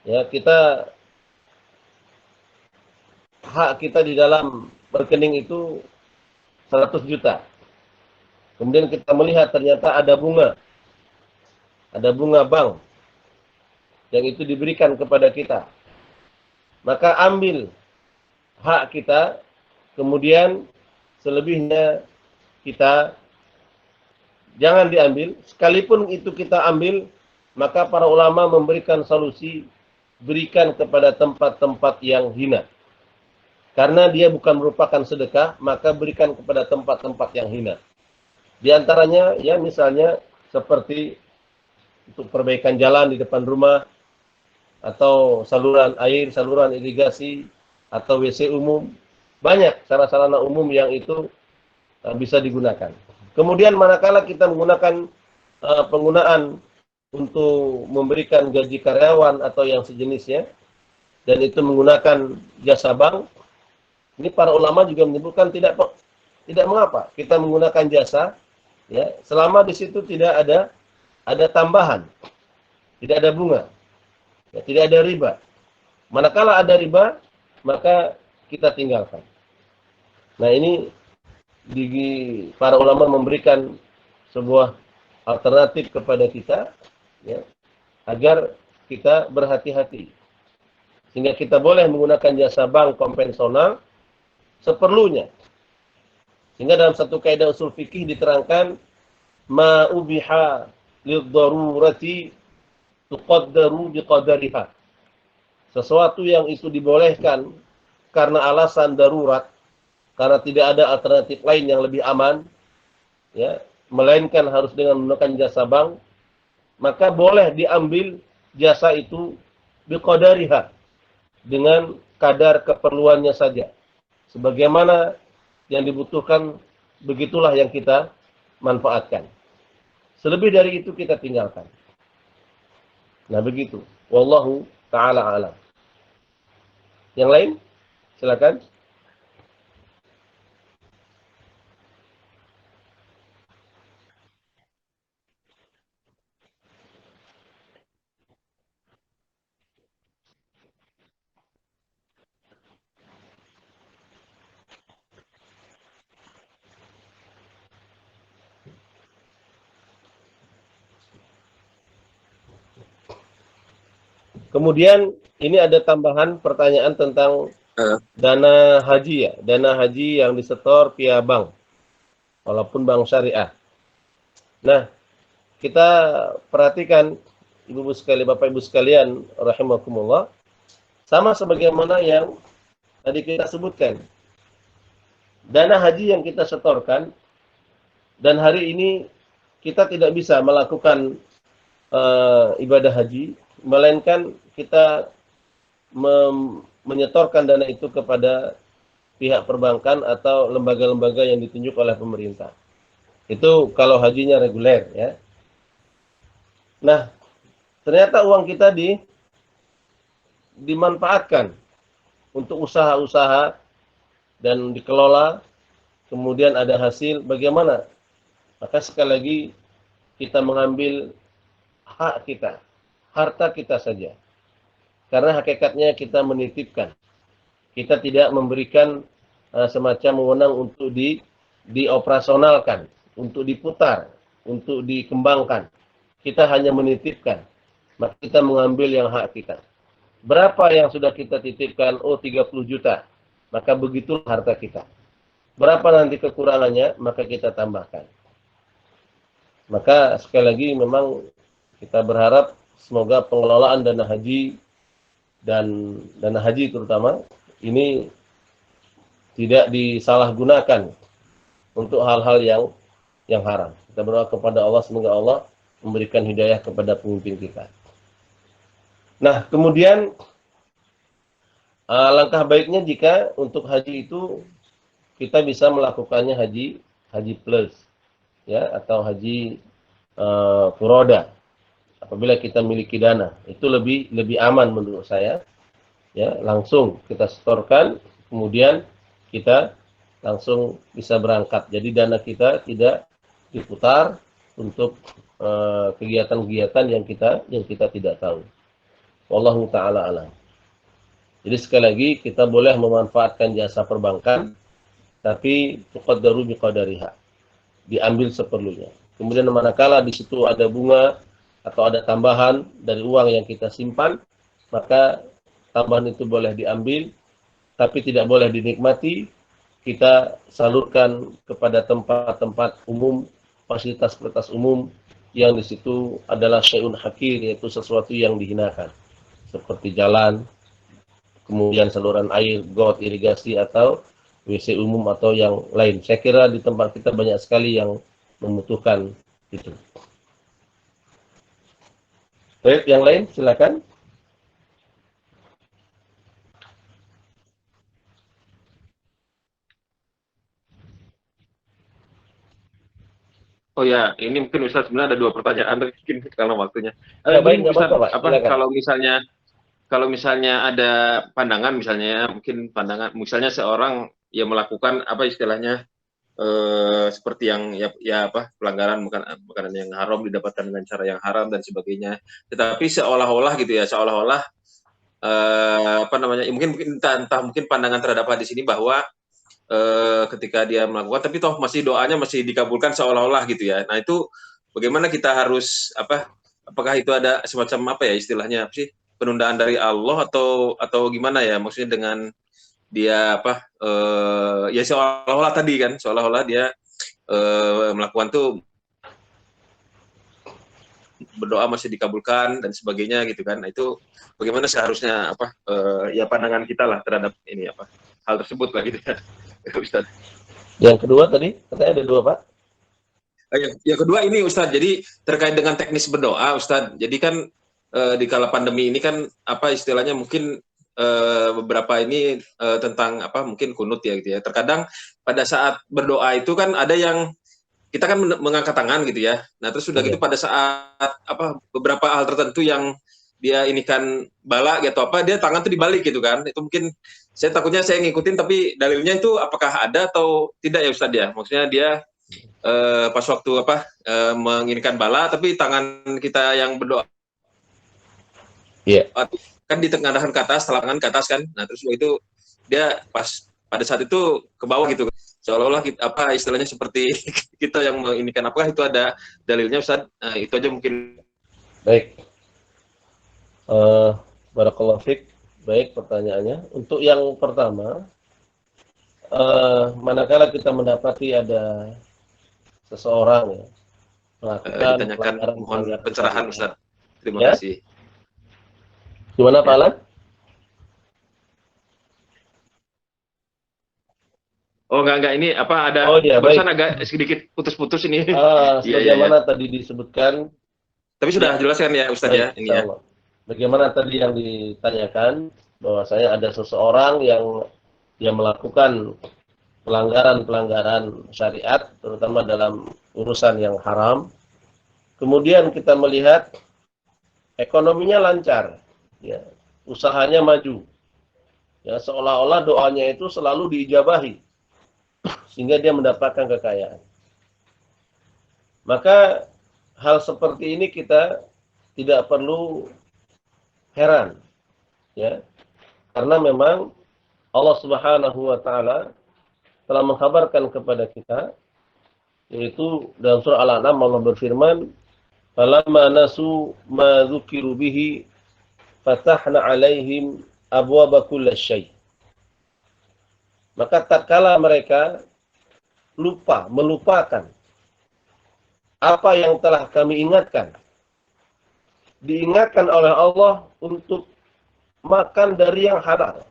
ya, hak kita di dalam rekening itu 100 juta. Kemudian kita melihat ternyata ada bunga bank yang itu diberikan kepada kita. Maka ambil hak kita, kemudian selebihnya kita jangan diambil. Sekalipun itu kita ambil, maka para ulama memberikan solusi, berikan kepada tempat-tempat yang hina. Karena dia bukan merupakan sedekah, maka berikan kepada tempat-tempat yang hina. Di antaranya, ya, misalnya seperti untuk perbaikan jalan di depan rumah, atau saluran air, saluran irigasi, atau WC umum. Banyak sarana-sarana umum yang itu bisa digunakan. Kemudian manakala kita menggunakan penggunaan untuk memberikan gaji karyawan atau yang sejenisnya, dan itu menggunakan jasa bank, ini para ulama juga menyebutkan tidak mengapa kita menggunakan jasa, ya, selama di situ tidak ada tambahan, tidak ada bunga, ya, tidak ada riba. Manakala ada riba, maka kita tinggalkan. Nah, ini para ulama memberikan sebuah alternatif kepada kita, ya, agar kita berhati-hati, sehingga kita boleh menggunakan jasa bank konvensional seperlunya. Sehingga dalam satu kaidah usul fikih diterangkan, ma ubiha liddarurati tuqaddaru biqadariha. Sesuatu yang itu dibolehkan karena alasan darurat, karena tidak ada alternatif lain yang lebih aman, ya, melainkan harus dengan menggunakan jasa bank, maka boleh diambil jasa itu biqadariha, dengan kadar keperluannya saja. Sebagaimana yang dibutuhkan, begitulah yang kita manfaatkan. Selebih dari itu kita tinggalkan. Nah, begitu. Wallahu ta'ala alam. Yang lain? Silakan. Kemudian ini ada tambahan pertanyaan tentang dana haji, ya. Dana haji yang disetor via bank, walaupun bank syariah. Nah, kita perhatikan ibu-ibu sekalian, bapak ibu sekalian, rahimakumullah, sama sebagaimana yang tadi kita sebutkan. Dana haji yang kita setorkan, dan hari ini kita tidak bisa melakukan ibadah haji, melainkan kita menyetorkan dana itu kepada pihak perbankan atau lembaga-lembaga yang ditunjuk oleh pemerintah. Itu kalau hajinya reguler, ya. Nah, ternyata uang kita dimanfaatkan untuk usaha-usaha dan dikelola, kemudian ada hasil, bagaimana? Maka sekali lagi kita mengambil hak kita, harta kita saja. Karena hakikatnya kita menitipkan. Kita tidak memberikan semacam wewenang untuk dioperasionalkan, untuk diputar, untuk dikembangkan. Kita hanya menitipkan. Maka kita mengambil yang hak kita. Berapa yang sudah kita titipkan? Oh, 30 juta. Maka begitulah harta kita. Berapa nanti kekurangannya? Maka kita tambahkan. Maka sekali lagi memang kita berharap semoga pengelolaan dana haji dan dana haji terutama ini tidak disalahgunakan untuk hal-hal yang haram. Kita berdoa kepada Allah, semoga Allah memberikan hidayah kepada pemimpin kita. Nah, kemudian langkah baiknya jika untuk haji itu kita bisa melakukannya haji plus, ya, atau haji furoda. Apabila kita miliki dana, itu lebih aman menurut saya. Ya, langsung kita setorkan, kemudian kita langsung bisa berangkat. Jadi dana kita tidak diputar untuk kegiatan-kegiatan yang kita tidak tahu. Wallahu taala alam. Jadi sekali lagi kita boleh memanfaatkan jasa perbankan, tapi tuqaddaru biqadariha. Diambil seperlunya. Kemudian manakala di situ ada bunga atau ada tambahan dari uang yang kita simpan, maka tambahan itu boleh diambil, tapi tidak boleh dinikmati. Kita salurkan kepada tempat-tempat umum, fasilitas umum yang di situ adalah syai'un hakir, yaitu sesuatu yang dihinakan, seperti jalan, kemudian saluran air, got, irigasi, atau WC umum atau yang lain. Saya kira di tempat kita banyak sekali yang membutuhkan itu. Baik, yang lain silakan. Oh ya, ini mungkin Ustaz sebenarnya ada 2 pertanyaan mungkin kalau waktunya. Ya, baik, Ustaz, apa-apa, Pak. apa Silakan. kalau misalnya ada pandangan misalnya, mungkin pandangan misalnya seorang yang melakukan apa istilahnya seperti yang pelanggaran makanan yang haram didapatkan dengan cara yang haram dan sebagainya. Tetapi seolah-olah gitu ya, mungkin entah mungkin pandangan terhadap hadis ini bahwa ketika dia melakukan tapi toh doanya masih dikabulkan seolah-olah gitu ya. Nah, itu bagaimana kita harus apakah itu ada semacam istilahnya penundaan dari Allah atau gimana ya, maksudnya dengan dia ya seolah-olah dia melakukan tuh berdoa masih dikabulkan dan sebagainya gitu kan. Nah, itu bagaimana seharusnya ya pandangan kita lah terhadap ini hal tersebut lah gitu ya. Ustaz. Yang kedua tadi katanya ada 2, Pak. Yang kedua ini Ustaz, jadi terkait dengan teknis berdoa Ustaz. Jadi kan di kala pandemi ini kan istilahnya mungkin beberapa ini tentang mungkin kunut ya gitu ya. Terkadang pada saat berdoa itu kan ada yang kita kan mengangkat tangan gitu ya. Nah, terus sudah gitu pada saat beberapa hal tertentu yang dia ini kan bala gitu dia tangan tuh dibalik gitu kan. Itu mungkin saya takutnya saya ngikutin tapi dalilnya itu apakah ada atau tidak ya Ustaz ya. Maksudnya dia pas waktu menginginkan bala tapi tangan kita yang berdoa kan ditengadahkan ke atas, tangan ke atas kan. Nah, terus itu dia pas pada saat itu ke bawah gitu. Seolah-olah istilahnya seperti kita yang menginginkan, apakah itu ada dalilnya Ustaz? Nah, itu aja mungkin. Baik. Barakallahu fiik. Baik pertanyaannya. Untuk yang pertama, manakala kita mendapati ada seseorang ya, melakukan ditanyakan mohon pencerahan Ustaz. Terima kasih. Gimana Pak Alan? Oh enggak ini ada barusan agak sedikit putus-putus ini. Sebagaimana tadi disebutkan. Tapi sudah jelaskan ya Ustaz ya ini ya. Bagaimana tadi yang ditanyakan bahwasanya ada seseorang yang melakukan pelanggaran syariat terutama dalam urusan yang haram. Kemudian kita melihat ekonominya lancar, ya, usahanya maju. Ya, seolah-olah doanya itu selalu diijabahi sehingga dia mendapatkan kekayaan. Maka hal seperti ini kita tidak perlu heran, ya, karena memang Allah Subhanahu wa taala telah mengkabarkan kepada kita, yaitu dalam surah Al-An'am Allah berfirman, "Falamma nasu ma dzukiru bihi fatahna 'alaihim abwaaba kulli syai'." Maka tatkala mereka melupakan apa yang telah kami ingatkan, diingatkan oleh Allah untuk makan dari yang halal,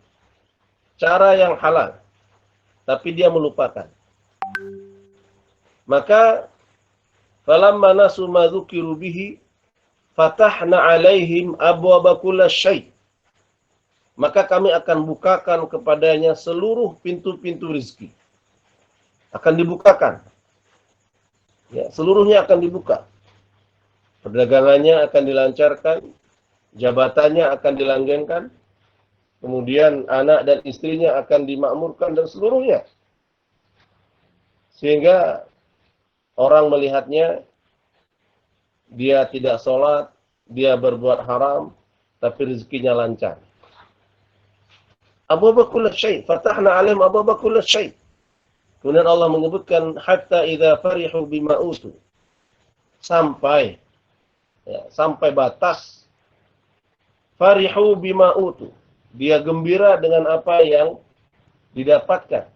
cara yang halal, tapi dia melupakan. Maka falamma nasu ma dzukiru bihi fatahna alaihim abwaaba kulli syai'. Maka kami akan bukakan kepadanya seluruh pintu-pintu rizki. Akan dibukakan. Ya, seluruhnya akan dibuka. Perdagangannya akan dilancarkan, jabatannya akan dilanggengkan, kemudian anak dan istrinya akan dimakmurkan dan seluruhnya. Sehingga orang melihatnya, dia tidak sholat, dia berbuat haram, tapi rezekinya lancar. Abwaaba kulli syai', fatahna 'alaihim abwaaba kulli syai'. Kemudian Allah menyebutkan hatta idza farihu bima utu. Sampai batas farihu bima utu. Dia gembira dengan apa yang didapatkan.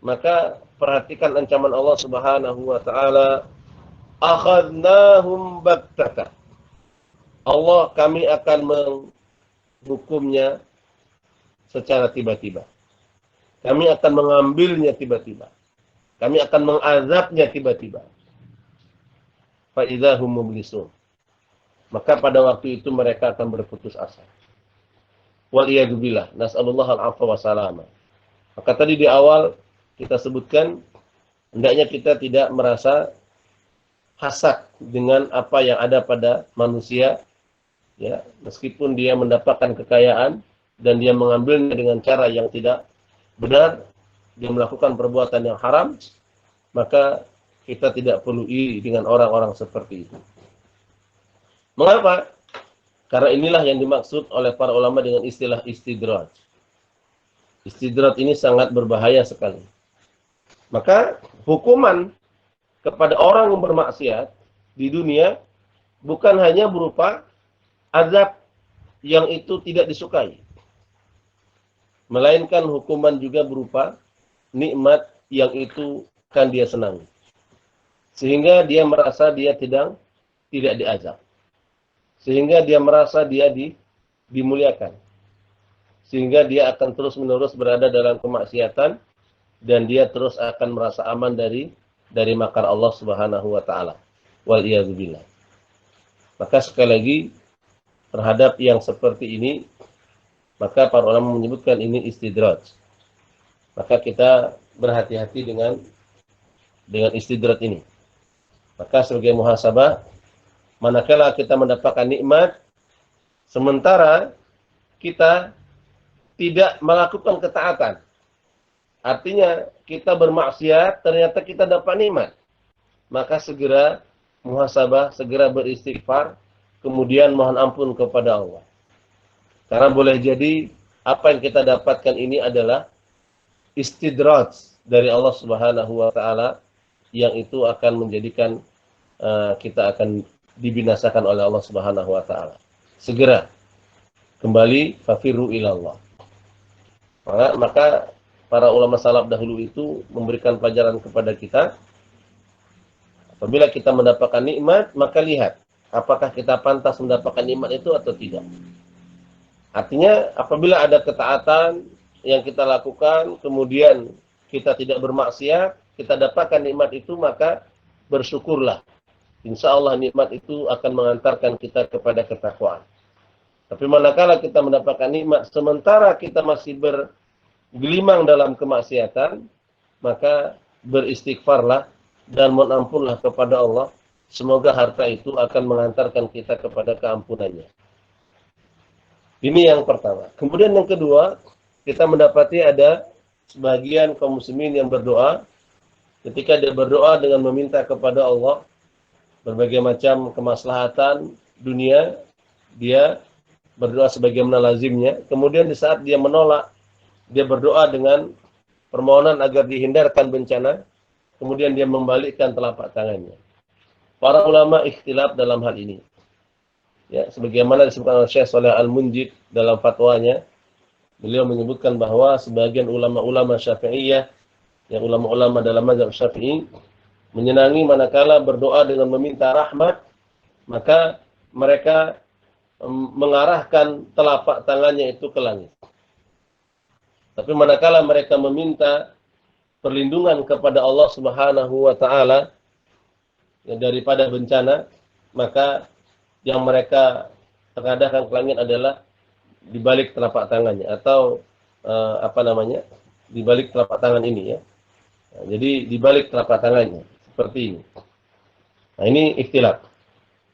Maka perhatikan ancaman Allah Subhanahu wa taala, akhadnahum baktata. Allah, kami akan menghukumnya secara tiba-tiba. Kami akan mengambilnya tiba-tiba. Kami akan mengazabnya tiba-tiba. Fa idza hum mublisun. Maka pada waktu itu mereka akan berputus asa. Wal iyadu billah, nas'alullah al-'afwa wa salama. Maka tadi di awal kita sebutkan, hendaknya kita tidak merasa hasad dengan apa yang ada pada manusia, ya, meskipun dia mendapatkan kekayaan dan dia mengambilnya dengan cara yang tidak benar, dia melakukan perbuatan yang haram, maka kita tidak perlu iri dengan orang-orang seperti itu. Mengapa? Karena inilah yang dimaksud oleh para ulama dengan istilah istidraj. Istidraj ini sangat berbahaya sekali. Maka hukuman kepada orang yang bermaksiat di dunia bukan hanya berupa azab yang itu tidak disukai, melainkan hukuman juga berupa nikmat yang itu kan dia senang. Sehingga dia merasa dia tidak diazab. Sehingga dia merasa dia dimuliakan. Sehingga dia akan terus-menerus berada dalam kemaksiatan dan dia terus akan merasa aman dari makar Allah Subhanahu wa taala. Wal iyadzu billah. Maka sekali lagi terhadap yang seperti ini, maka para ulama menyebutkan ini istidraj. Maka kita berhati-hati dengan istidraj ini. Maka sebagai muhasabah, manakala kita mendapatkan nikmat, sementara kita tidak melakukan ketaatan. Artinya kita bermaksiat, ternyata kita dapat nikmat. Maka segera muhasabah, segera beristighfar, kemudian mohon ampun kepada Allah. Karena boleh jadi apa yang kita dapatkan ini adalah istidraj dari Allah Subhanahu wa taala yang itu akan menjadikan kita akan dibinasakan oleh Allah Subhanahu wa taala. Segera kembali fafiru ilallah. Maka para ulama salaf dahulu itu memberikan pelajaran kepada kita. Apabila kita mendapatkan nikmat, maka lihat apakah kita pantas mendapatkan nikmat itu atau tidak. Artinya apabila ada ketaatan yang kita lakukan, kemudian kita tidak bermaksiat, kita dapatkan nikmat itu, maka bersyukurlah. Insya Allah nikmat itu akan mengantarkan kita kepada ketakwaan. Tapi manakala kita mendapatkan nikmat, sementara kita masih bergelimang dalam kemaksiatan, maka beristighfarlah dan mohon ampunlah kepada Allah. Semoga harta itu akan mengantarkan kita kepada keampunannya. Ini yang pertama. Kemudian yang kedua, kita mendapati ada sebagian kaum muslimin yang berdoa. Ketika dia berdoa dengan meminta kepada Allah berbagai macam kemaslahatan dunia, dia berdoa sebagaimana lazimnya. Kemudian di saat dia menolak, dia berdoa dengan permohonan agar dihindarkan bencana. Kemudian dia membalikkan telapak tangannya. Para ulama ikhtilaf dalam hal ini. Ya, sebagaimana disebutkan oleh Syekh Shalih Al-Munjid dalam fatwanya, beliau menyebutkan bahwa sebagian ulama-ulama Syafi'iyah, yang ulama-ulama dalam mazhab Syafi'i, menyenangi manakala berdoa dengan meminta rahmat, maka mereka mengarahkan telapak tangannya itu ke langit. Tapi manakala mereka meminta perlindungan kepada Allah Subhanahu wa taala daripada bencana, maka yang mereka tengadahkan ke langit adalah di balik telapak tangannya atau di balik telapak tangan ini ya. Nah, jadi di balik telapak tangannya seperti ini. Nah, ini ikhtilaf.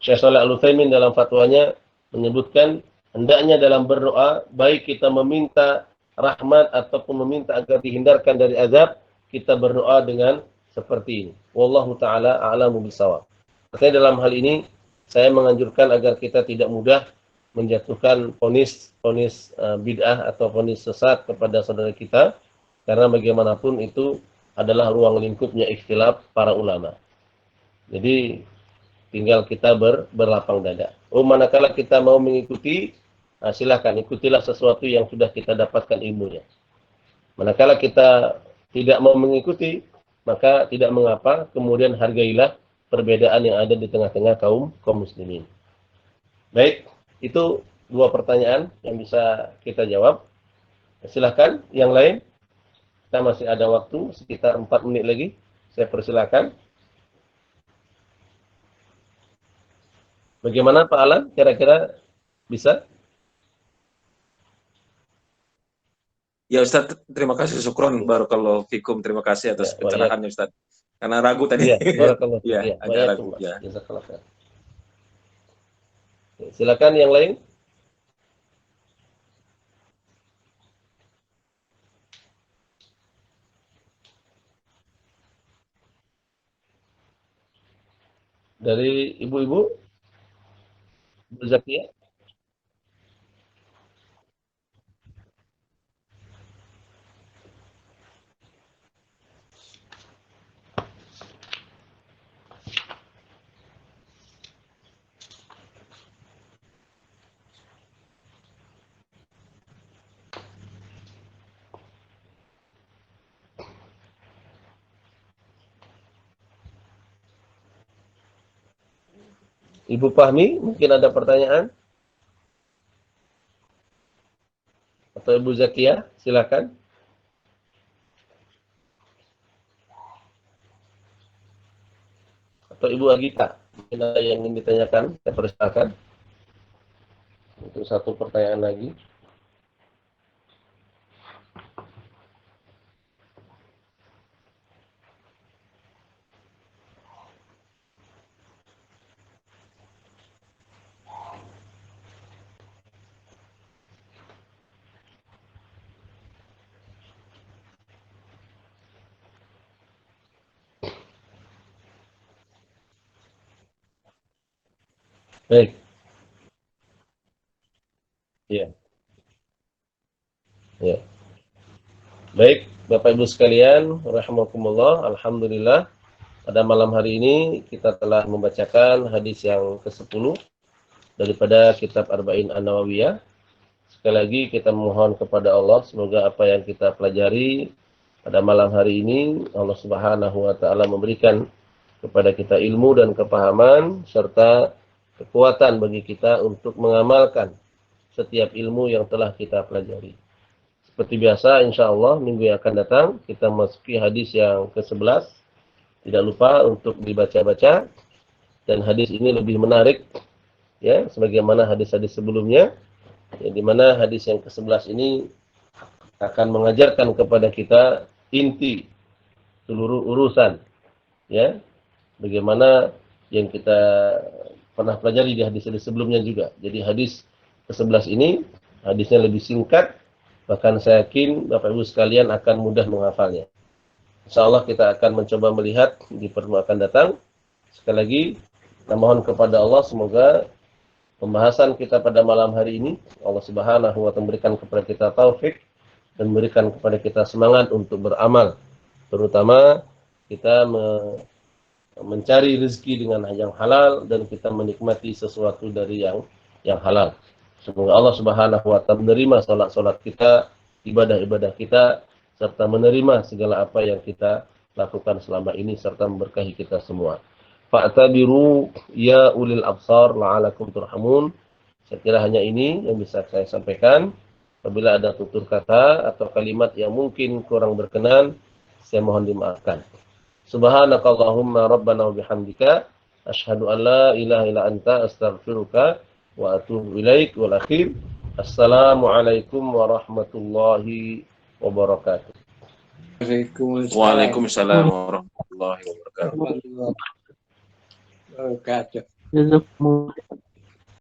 Syekh Shalih Al-Utsaimin dalam fatwanya menyebutkan hendaknya dalam berdoa baik kita meminta rahmat ataupun meminta agar dihindarkan dari azab, kita berdoa dengan seperti ini. Wallahu taala a'lamu bishawab. Artinya dalam hal ini saya menganjurkan agar kita tidak mudah menjatuhkan vonis bid'ah atau vonis sesat kepada saudara kita, karena bagaimanapun itu adalah ruang lingkupnya ikhtilaf para ulama. Jadi tinggal kita berlapang dada. Manakala kita mau mengikuti, silakan ikutilah sesuatu yang sudah kita dapatkan ilmunya. Manakala kita tidak mau mengikuti, maka tidak mengapa, kemudian hargailah perbedaan yang ada di tengah-tengah kaum muslimin. Baik, itu dua pertanyaan yang bisa kita jawab. Silakan yang lain. Kita masih ada waktu sekitar 4 menit lagi. Saya persilakan. Bagaimana Pak Alan? Kira-kira bisa? Ya Ustaz, terima kasih, syukron, barakallahu fikum, terima kasih atas pencerahannya Ustaz. Karena ragu tadi. Iya, barakallahu. Iya, agak ragu. Ya. Silakan yang lain. Dari ibu-ibu, Bu Zakia. Ibu Fahmi, mungkin ada pertanyaan? Atau Ibu Zakia, silakan. Atau Ibu Agita, mungkin ada yang ingin ditanyakan, saya persilakan. Untuk satu pertanyaan lagi. Baik. Ya. Ya. Baik, Bapak Ibu sekalian, rahimakumullah, alhamdulillah. Pada malam hari ini kita telah membacakan hadis yang ke-10 daripada kitab Arba'in An-Nawawiyah. Sekali lagi kita memohon kepada Allah semoga apa yang kita pelajari pada malam hari ini Allah Subhanahu wa taala memberikan kepada kita ilmu dan kepahaman serta kekuatan bagi kita untuk mengamalkan setiap ilmu yang telah kita pelajari. Seperti biasa, insya Allah minggu yang akan datang kita masuki hadis yang ke-11. Tidak lupa untuk dibaca-baca, dan hadis ini lebih menarik ya, sebagaimana hadis-hadis sebelumnya, ya, di mana hadis yang ke-11 ini akan mengajarkan kepada kita inti seluruh urusan, ya, bagaimana yang kita pernah pelajari di hadis-hadis sebelumnya juga. Jadi hadis ke-11 ini hadisnya lebih singkat, bahkan saya yakin Bapak Ibu sekalian akan mudah menghafalnya. Insyaallah kita akan mencoba melihat di pertemuan akan datang. Sekali lagi, kita mohon kepada Allah semoga pembahasan kita pada malam hari ini Allah Subhanahu wa taala memberikan kepada kita taufik dan memberikan kepada kita semangat untuk beramal, terutama kita mencari rezeki dengan yang halal dan kita menikmati sesuatu dari yang halal. Semoga Allah Subhanahu wa taala menerima salat-salat kita, ibadah-ibadah kita, serta menerima segala apa yang kita lakukan selama ini serta memberkahi kita semua. Fa'tabiru ya ulil absar la'alakum turhamun. Saya kira hanya ini yang bisa saya sampaikan. Apabila ada tutur kata atau kalimat yang mungkin kurang berkenan, saya mohon dimaafkan. Subhanakallahumma rabbana wa bihamdika asyhadu an la ilaha illa anta astaghfiruka wa atubu ilaik. Wal akhir, assalamualaikum warahmatullahi wabarakatuh. Waalaikumsalam warahmatullahi wabarakatuh. Wabarakatuh. Jazakumullah.